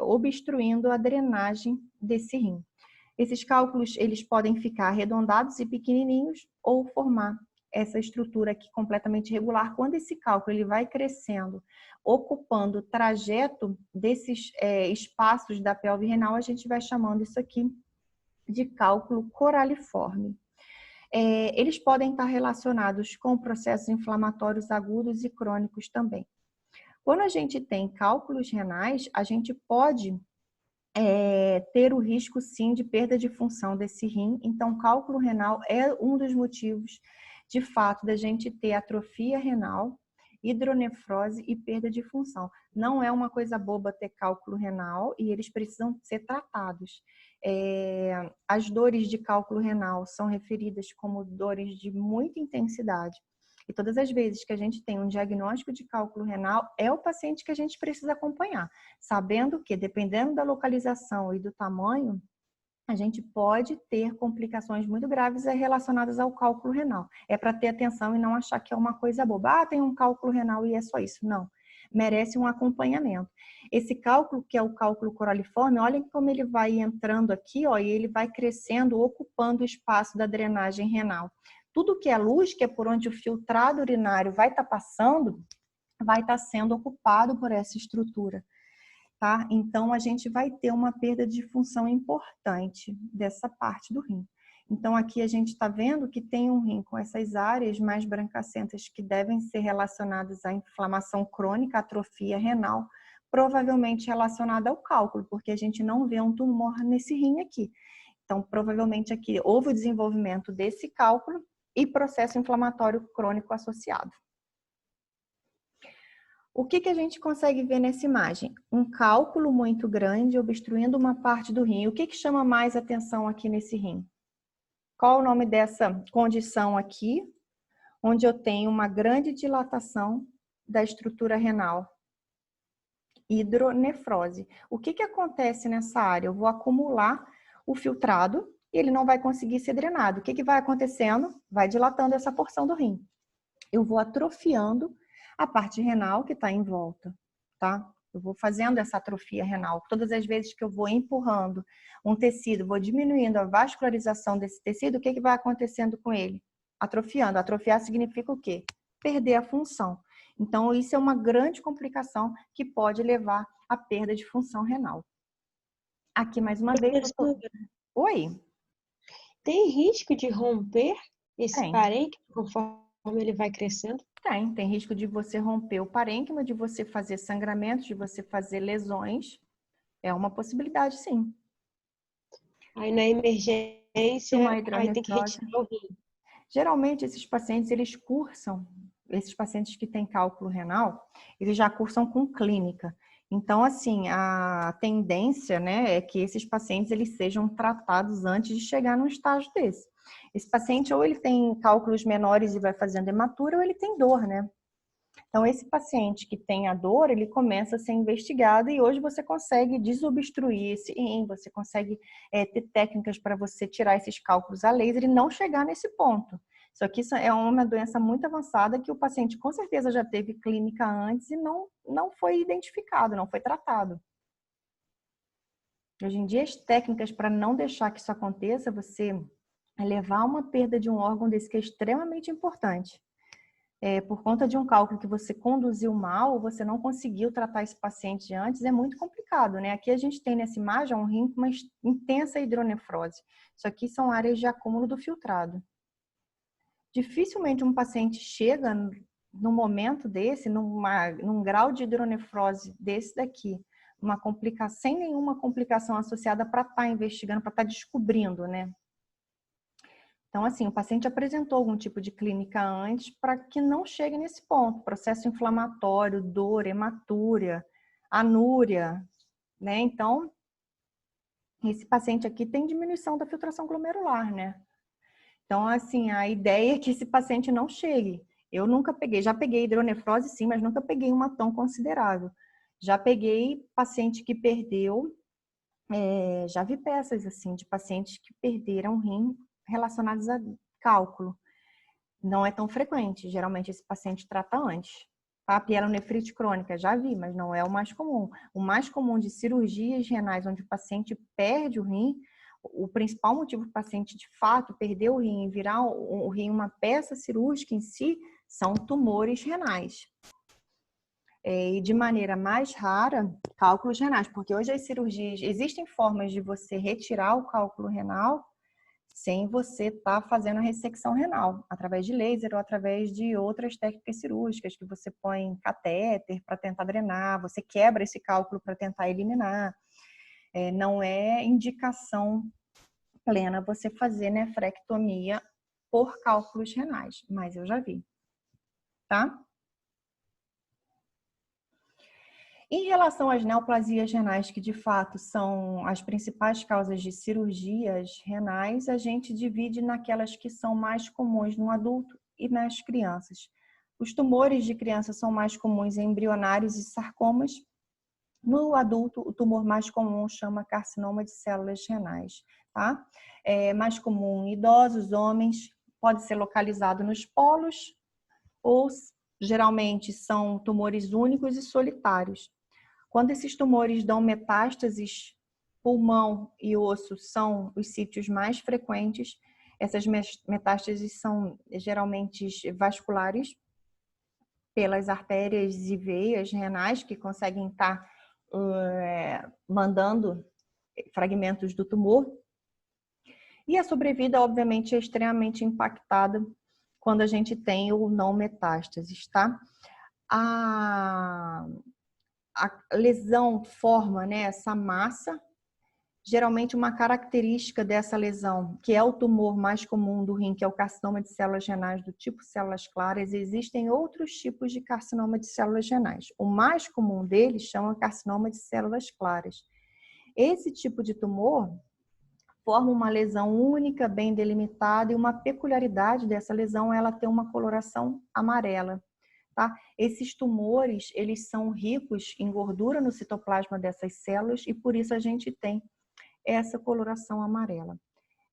obstruindo a drenagem desse rim. Esses cálculos eles podem ficar arredondados e pequenininhos ou formar essa estrutura aqui completamente irregular, quando esse cálculo ele vai crescendo, ocupando o trajeto desses espaços da pelve renal, a gente vai chamando isso aqui de cálculo coraliforme. Eles podem estar relacionados com processos inflamatórios agudos e crônicos também. Quando a gente tem cálculos renais, a gente pode ter o risco, sim, de perda de função desse rim. Então, cálculo renal é um dos motivos, de fato, da gente ter atrofia renal, hidronefrose e perda de função. Não é uma coisa boba ter cálculo renal e eles precisam ser tratados. As dores de cálculo renal são referidas como dores de muita intensidade. E todas as vezes que a gente tem um diagnóstico de cálculo renal, é o paciente que a gente precisa acompanhar, sabendo que, dependendo da localização e do tamanho, a gente pode ter complicações muito graves relacionadas ao cálculo renal. É para ter atenção e não achar que é uma coisa boba. Tem um cálculo renal e é só isso. Não. Merece um acompanhamento. Esse cálculo, que é o cálculo coraliforme, olhem como ele vai entrando aqui, ó, e ele vai crescendo, ocupando o espaço da drenagem renal. Tudo que é luz, que é por onde o filtrado urinário vai estar passando, vai estar sendo ocupado por essa estrutura. Tá? Então, a gente vai ter uma perda de função importante dessa parte do rim. Então, aqui a gente está vendo que tem um rim com essas áreas mais brancacentas que devem ser relacionadas à inflamação crônica, atrofia renal, provavelmente relacionada ao cálculo, porque a gente não vê um tumor nesse rim aqui. Então, provavelmente aqui houve o desenvolvimento desse cálculo e processo inflamatório crônico associado. O que a gente consegue ver nessa imagem? Um cálculo muito grande obstruindo uma parte do rim. O que chama mais atenção aqui nesse rim? Qual o nome dessa condição aqui, onde eu tenho uma grande dilatação da estrutura renal? Hidronefrose. O que acontece nessa área? Eu vou acumular o filtrado e ele não vai conseguir ser drenado. O que vai acontecendo? Vai dilatando essa porção do rim. Eu vou atrofiando a parte renal que está em volta, tá? Eu vou fazendo essa atrofia renal. Todas as vezes que eu vou empurrando um tecido, vou diminuindo a vascularização desse tecido, o que vai acontecendo com ele? Atrofiando. Atrofiar significa o quê? Perder a função. Então, isso é uma grande complicação que pode levar à perda de função renal. Aqui, mais uma vez... Oi? Tem risco de romper esse Tem. parênquima conforme ele vai crescendo? Tem risco de você romper o parênquima, de você fazer sangramentos, de você fazer lesões. É uma possibilidade, sim. Aí na emergência, aí tem que retirar o rim. Geralmente, esses pacientes, eles cursam, esses pacientes que têm cálculo renal, eles já cursam com clínica. Então, assim, a tendência, né, é que esses pacientes, eles sejam tratados antes de chegar num estágio desse. Esse paciente, ou ele tem cálculos menores e vai fazendo hematura, ou ele tem dor, né? Então, esse paciente que tem a dor, ele começa a ser investigado e hoje você consegue desobstruir esse rim, você consegue ter técnicas para você tirar esses cálculos a laser e não chegar nesse ponto. Só que isso é uma doença muito avançada que o paciente com certeza já teve clínica antes e não foi identificado, não foi tratado. Hoje em dia, as técnicas para não deixar que isso aconteça, você levar uma perda de um órgão desse que é extremamente importante. Por conta de um cálculo que você conduziu mal, você não conseguiu tratar esse paciente antes, é muito complicado, né? Aqui a gente tem nessa imagem um rim com uma intensa hidronefrose. Isso aqui são áreas de acúmulo do filtrado. Dificilmente um paciente chega num momento desse, num grau de hidronefrose desse daqui, sem nenhuma complicação associada para estar investigando, para estar descobrindo, né? Então, assim, o paciente apresentou algum tipo de clínica antes para que não chegue nesse ponto. Processo inflamatório, dor, hematúria, anúria, né? Então, esse paciente aqui tem diminuição da filtração glomerular, né? Então, assim, a ideia é que esse paciente não chegue. Eu nunca peguei, já peguei hidronefrose sim, mas nunca peguei uma tão considerável. Já peguei paciente que perdeu, já vi peças assim de pacientes que perderam rim relacionados a cálculo. Não é tão frequente, geralmente esse paciente trata antes. Tá? Pielonefrite crônica, já vi, mas não é o mais comum. O mais comum de cirurgias renais onde o paciente perde o rim, o principal motivo para o paciente, de fato, perder o rim e virar o rim uma peça cirúrgica em si, são tumores renais. E de maneira mais rara, cálculos renais, porque hoje as cirurgias, existem formas de você retirar o cálculo renal sem você estar fazendo a ressecção renal, através de laser ou através de outras técnicas cirúrgicas, que você põe catéter para tentar drenar, você quebra esse cálculo para tentar eliminar. Não é indicação plena você fazer nefrectomia por cálculos renais, mas eu já vi, tá? Em relação às neoplasias renais, que de fato são as principais causas de cirurgias renais, a gente divide naquelas que são mais comuns no adulto e nas crianças. Os tumores de criança são mais comuns em embrionários e sarcomas. No adulto, o tumor mais comum chama carcinoma de células renais, tá? É mais comum em idosos, homens, pode ser localizado nos polos ou geralmente são tumores únicos e solitários. Quando esses tumores dão metástases, pulmão e osso são os sítios mais frequentes. Essas metástases são geralmente vasculares, pelas artérias e veias renais, que conseguem estar mandando fragmentos do tumor. E a sobrevida, obviamente, é extremamente impactada quando a gente tem ou não metástases, tá? A lesão forma, né, essa massa. Geralmente uma característica dessa lesão, que é o tumor mais comum do rim, que é o carcinoma de células renais do tipo células claras, existem outros tipos de carcinoma de células renais. O mais comum deles chama carcinoma de células claras. Esse tipo de tumor forma uma lesão única, bem delimitada, e uma peculiaridade dessa lesão é ela ter uma coloração amarela. Tá? Esses tumores, eles são ricos em gordura no citoplasma dessas células e por isso a gente tem essa coloração amarela.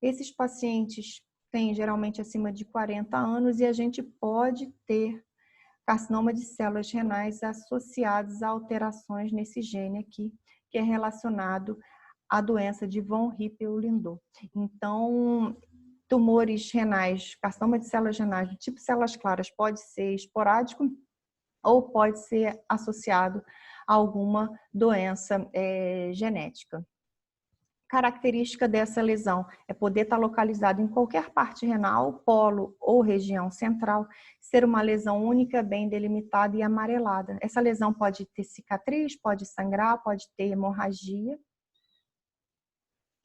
Esses pacientes têm geralmente acima de 40 anos e a gente pode ter carcinoma de células renais associados a alterações nesse gene aqui, que é relacionado à doença de von Hippel-Lindau. Então, tumores renais, carcinoma de células renais do tipo células claras pode ser esporádico ou pode ser associado a alguma doença genética. Característica dessa lesão é poder estar localizado em qualquer parte renal, polo ou região central, ser uma lesão única, bem delimitada e amarelada. Essa lesão pode ter cicatriz, pode sangrar, pode ter hemorragia.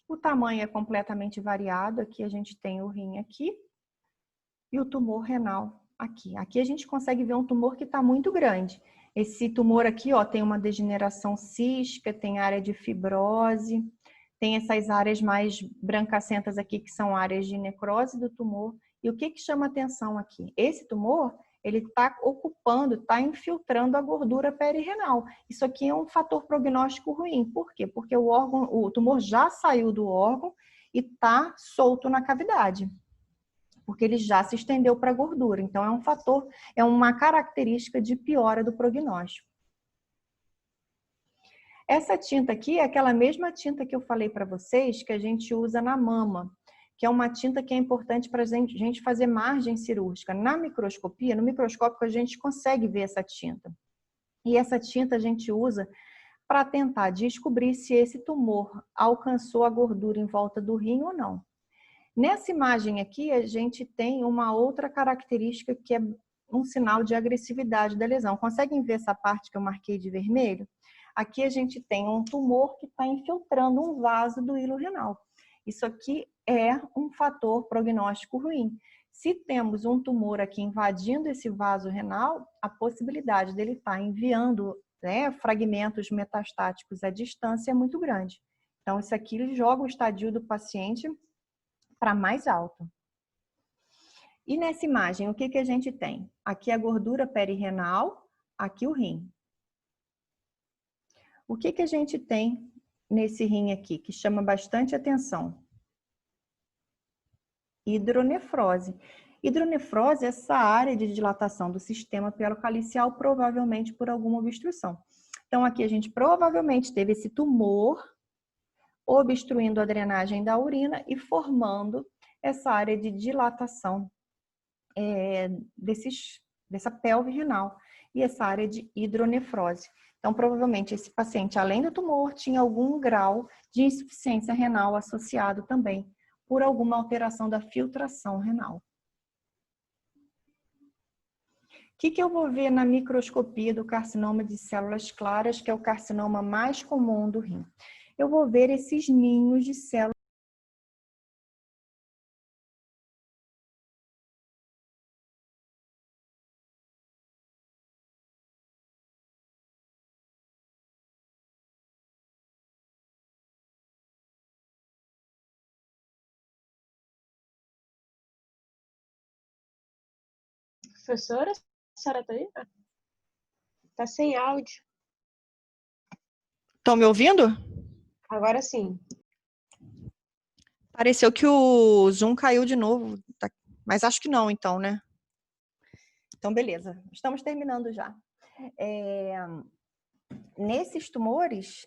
O tamanho é completamente variado. Aqui a gente tem o rim aqui e o tumor renal aqui. Aqui a gente consegue ver um tumor que está muito grande. Esse tumor aqui, ó, tem uma degeneração cística, tem área de fibrose, tem essas áreas mais brancacentas aqui que são áreas de necrose do tumor. E o que chama atenção aqui? Esse tumor, ele está ocupando, está infiltrando a gordura perirenal. Isso aqui é um fator prognóstico ruim. Por quê? Porque o tumor já saiu do órgão e está solto na cavidade, porque ele já se estendeu para a gordura. Então, é um fator, é uma característica de piora do prognóstico. Essa tinta aqui é aquela mesma tinta que eu falei para vocês, que a gente usa na mama, que é uma tinta que é importante para a gente fazer margem cirúrgica. Na microscopia, no microscópio, a gente consegue ver essa tinta. E essa tinta a gente usa para tentar descobrir se esse tumor alcançou a gordura em volta do rim ou não. Nessa imagem aqui, a gente tem uma outra característica que é um sinal de agressividade da lesão. Conseguem ver essa parte que eu marquei de vermelho? Aqui a gente tem um tumor que está infiltrando um vaso do hilo renal. Isso aqui é um fator prognóstico ruim. Se temos um tumor aqui invadindo esse vaso renal, a possibilidade dele estar enviando, né, fragmentos metastáticos à distância é muito grande. Então, isso aqui joga o estadio do paciente para mais alto. E nessa imagem, o que a gente tem? Aqui a gordura perirenal, aqui o rim. O que a gente tem nesse rim aqui, que chama bastante atenção? Hidronefrose. Hidronefrose é essa área de dilatação do sistema pielocalicial, provavelmente por alguma obstrução. Então, aqui a gente provavelmente teve esse tumor obstruindo a drenagem da urina e formando essa área de dilatação dessa pelve renal e essa área de hidronefrose. Então, provavelmente, esse paciente, além do tumor, tinha algum grau de insuficiência renal associado também por alguma alteração da filtração renal. O que eu vou ver na microscopia do carcinoma de células claras, que é o carcinoma mais comum do rim? Eu vou ver esses ninhos de células. Professora, a senhora tá aí? Tá sem áudio. Estão me ouvindo? Agora sim. Pareceu que o Zoom caiu de novo, mas acho que não, então, né? Então, beleza. Estamos terminando já. Nesses tumores,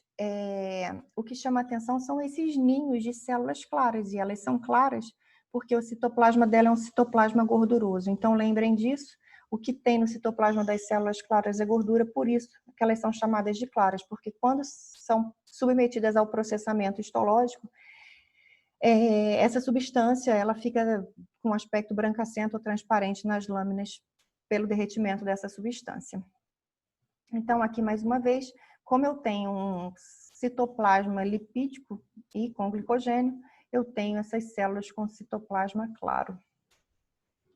o que chama atenção são esses ninhos de células claras, e elas são claras porque o citoplasma dela é um citoplasma gorduroso. Então, lembrem disso, o que tem no citoplasma das células claras é gordura, por isso que elas são chamadas de claras, porque quando são submetidas ao processamento histológico, essa substância ela fica com um aspecto brancacento ou transparente nas lâminas pelo derretimento dessa substância. Então, aqui mais uma vez, como eu tenho um citoplasma lipídico e com glicogênio, eu tenho essas células com citoplasma claro.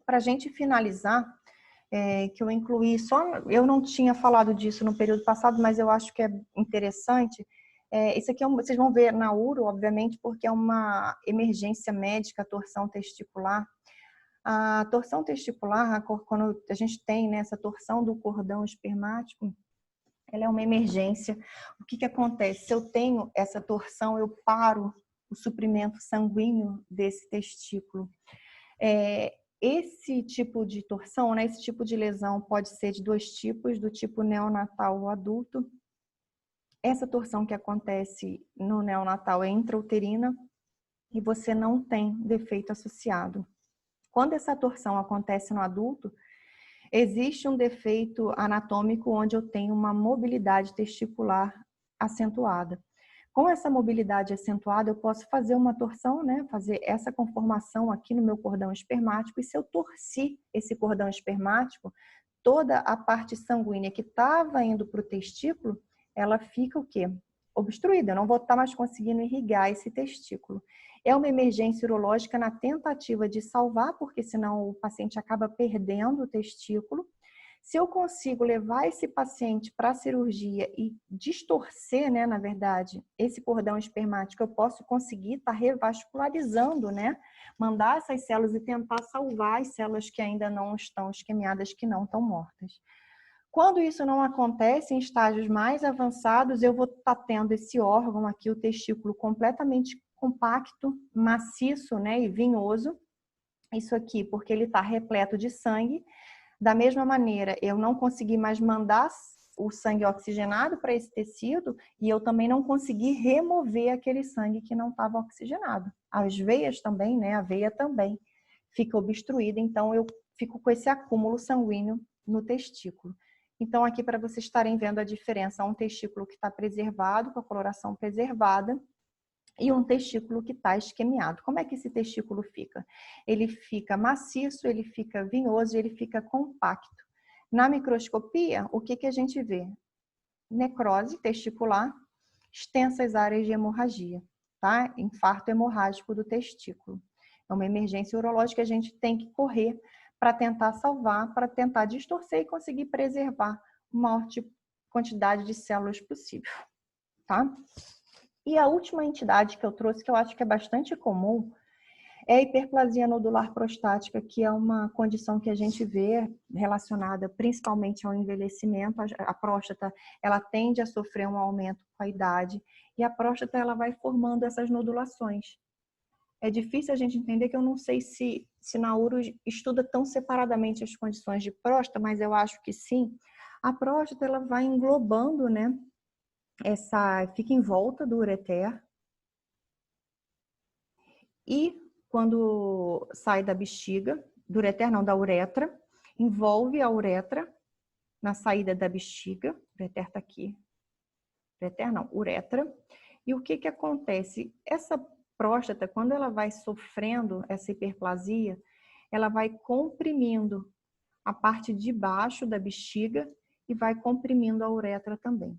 Para a gente finalizar, que eu incluí eu não tinha falado disso no período passado, mas eu acho que é interessante. Isso aqui vocês vão ver na uro, obviamente, porque é uma emergência médica, a torção testicular. A torção testicular, quando a gente tem, né, essa torção do cordão espermático, ela é uma emergência. O que acontece? Se eu tenho essa torção, eu paro o suprimento sanguíneo desse testículo. Esse tipo de torção, né, esse tipo de lesão pode ser de dois tipos, do tipo neonatal ou adulto. Essa torção que acontece no neonatal é intrauterina e você não tem defeito associado. Quando essa torção acontece no adulto, existe um defeito anatômico onde eu tenho uma mobilidade testicular acentuada. Com essa mobilidade acentuada, eu posso fazer uma torção, né? Fazer essa conformação aqui no meu cordão espermático, e se eu torcer esse cordão espermático, toda a parte sanguínea que estava indo para o testículo, ela fica o quê? Obstruída, eu não vou estar mais conseguindo irrigar esse testículo. É uma emergência urológica na tentativa de salvar, porque senão o paciente acaba perdendo o testículo. Se eu consigo levar esse paciente para a cirurgia e distorcer, né, na verdade, esse cordão espermático, eu posso conseguir estar revascularizando, né? Mandar essas células e tentar salvar as células que ainda não estão isquemiadas, que não estão mortas. Quando isso não acontece, em estágios mais avançados, eu vou estar tendo esse órgão aqui, o testículo, completamente compacto, maciço, né, e vinhoso. Isso aqui porque ele está repleto de sangue. Da mesma maneira, eu não consegui mais mandar o sangue oxigenado para esse tecido e eu também não consegui remover aquele sangue que não estava oxigenado. As veias também, né, a veia também fica obstruída, então eu fico com esse acúmulo sanguíneo no testículo. Então, aqui para vocês estarem vendo a diferença, um testículo que está preservado, com a coloração preservada, e um testículo que está isquemiado. Como é que esse testículo fica? Ele fica maciço, ele fica vinhoso, ele fica compacto. Na microscopia, o que a gente vê? Necrose testicular, extensas áreas de hemorragia, tá? Infarto hemorrágico do testículo. É uma emergência urológica, a gente tem que correr para tentar salvar, para tentar distorcer e conseguir preservar a maior quantidade de células possível, tá? E a última entidade que eu trouxe, que eu acho que é bastante comum, é a hiperplasia nodular prostática, que é uma condição que a gente vê relacionada principalmente ao envelhecimento. A próstata, ela tende a sofrer um aumento com a idade, e a próstata, ela vai formando essas nodulações. É difícil a gente entender, que eu não sei se na uro estuda tão separadamente as condições de próstata, mas eu acho que sim. A próstata, ela vai englobando, né? Fica em volta do ureter, e quando sai da bexiga, do ureter não, da uretra, envolve a uretra na saída da bexiga. O ureter está aqui. Ureter não, uretra. E o que que acontece? Essa próstata, quando ela vai sofrendo essa hiperplasia, ela vai comprimindo a parte de baixo da bexiga e vai comprimindo a uretra também.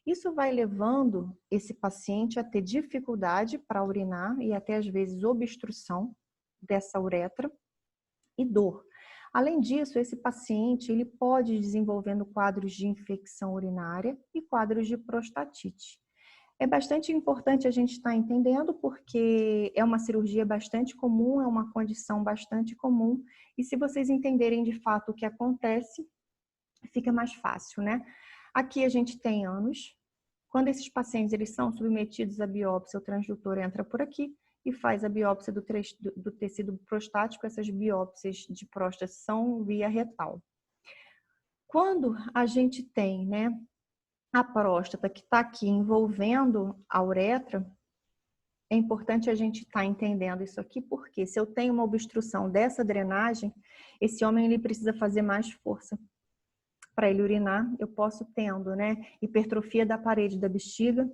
Isso vai levando esse paciente a ter dificuldade para urinar e até às vezes obstrução dessa uretra e dor. Além disso, esse paciente ele pode ir desenvolvendo quadros de infecção urinária e quadros de prostatite. É bastante importante a gente estar entendendo porque é uma cirurgia bastante comum, é uma condição bastante comum e se vocês entenderem de fato o que acontece, fica mais fácil, né? Aqui a gente tem ânus. Quando esses pacientes eles são submetidos à biópsia, o transdutor entra por aqui e faz a biópsia do tecido prostático. Essas biópsias de próstata são via retal. Quando a gente tem, né, a próstata que está aqui envolvendo a uretra, é importante a gente estar entendendo isso aqui, porque se eu tenho uma obstrução dessa drenagem, esse homem ele precisa fazer mais força para ele urinar. Eu posso tendo, né, hipertrofia da parede da bexiga,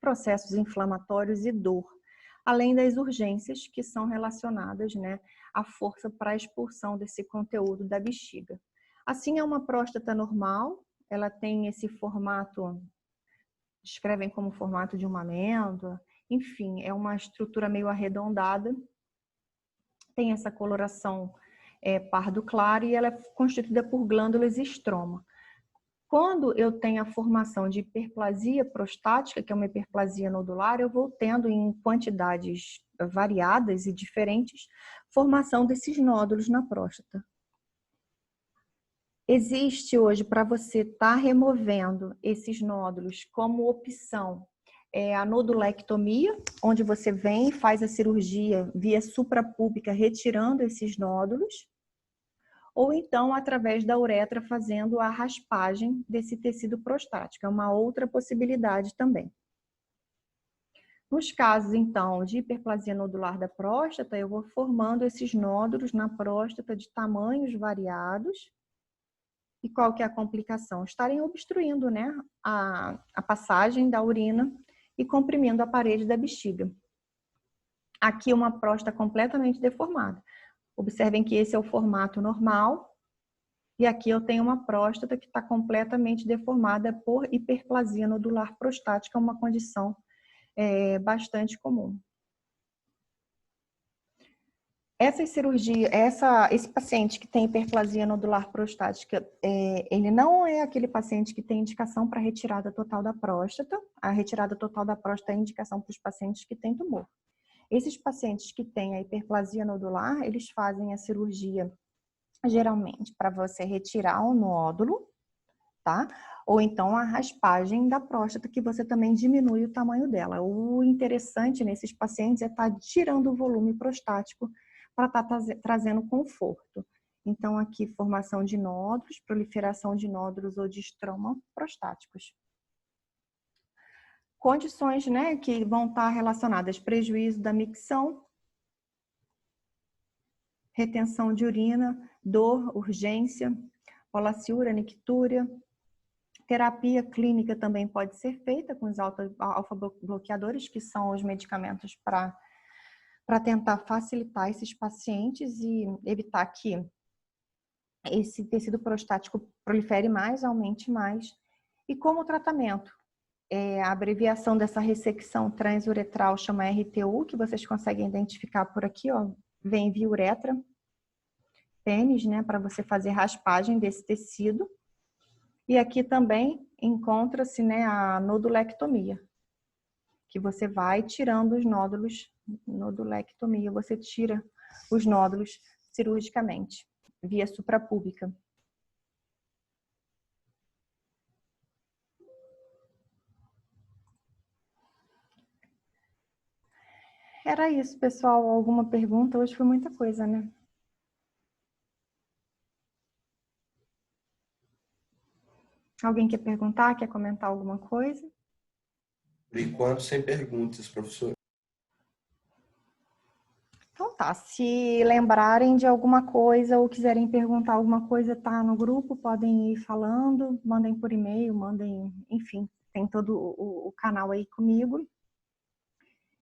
processos inflamatórios e dor, além das urgências que são relacionadas, né, à força para a expulsão desse conteúdo da bexiga. Assim, é uma próstata normal, ela tem esse formato, descrevem como formato de uma amêndoa, enfim, é uma estrutura meio arredondada, tem essa coloração pardo claro e ela é constituída por glândulas e estroma. Quando eu tenho a formação de hiperplasia prostática, que é uma hiperplasia nodular, eu vou tendo em quantidades variadas e diferentes formação desses nódulos na próstata. Existe hoje para você estar removendo esses nódulos como opção a nodulectomia, onde você vem e faz a cirurgia via suprapúbica retirando esses nódulos, ou então através da uretra fazendo a raspagem desse tecido prostático. É uma outra possibilidade também. Nos casos, então, de hiperplasia nodular da próstata, eu vou formando esses nódulos na próstata de tamanhos variados. E qual que é a complicação? Estarem obstruindo, né, a passagem da urina e comprimindo a parede da bexiga. Aqui uma próstata completamente deformada. Observem que esse é o formato normal. E aqui eu tenho uma próstata que está completamente deformada por hiperplasia nodular prostática, uma condição bastante comum. Essa cirurgia, esse paciente que tem hiperplasia nodular prostática, ele não é aquele paciente que tem indicação para retirada total da próstata. A retirada total da próstata é indicação para os pacientes que têm tumor. Esses pacientes que têm a hiperplasia nodular, eles fazem a cirurgia geralmente para você retirar o nódulo, tá? Ou então a raspagem da próstata, que você também diminui o tamanho dela. O interessante nesses pacientes é estar tirando o volume prostático para estar trazendo conforto. Então aqui formação de nódulos, proliferação de nódulos ou de estroma prostáticos. Condições, né, que vão estar relacionadas: prejuízo da micção, retenção de urina, dor, urgência, polaciúria, nictúria. Terapia clínica também pode ser feita com os alfa-bloqueadores, que são os medicamentos para tentar facilitar esses pacientes e evitar que esse tecido prostático prolifere mais, aumente mais. E como tratamento? A abreviação dessa ressecção transuretral chama RTU, que vocês conseguem identificar por aqui, ó, vem via uretra, pênis, né, para você fazer raspagem desse tecido. E aqui também encontra-se, né, a nodulectomia, que você vai tirando os nódulos, nodulectomia, você tira os nódulos cirurgicamente, via suprapúbica. Era isso, pessoal. Alguma pergunta? Hoje foi muita coisa, né? Alguém quer perguntar? Quer comentar alguma coisa? Por enquanto, sem perguntas, professor. passar. Se lembrarem de alguma coisa ou quiserem perguntar alguma coisa, tá no grupo, podem ir falando, mandem por e-mail, mandem, enfim, tem todo o canal aí comigo.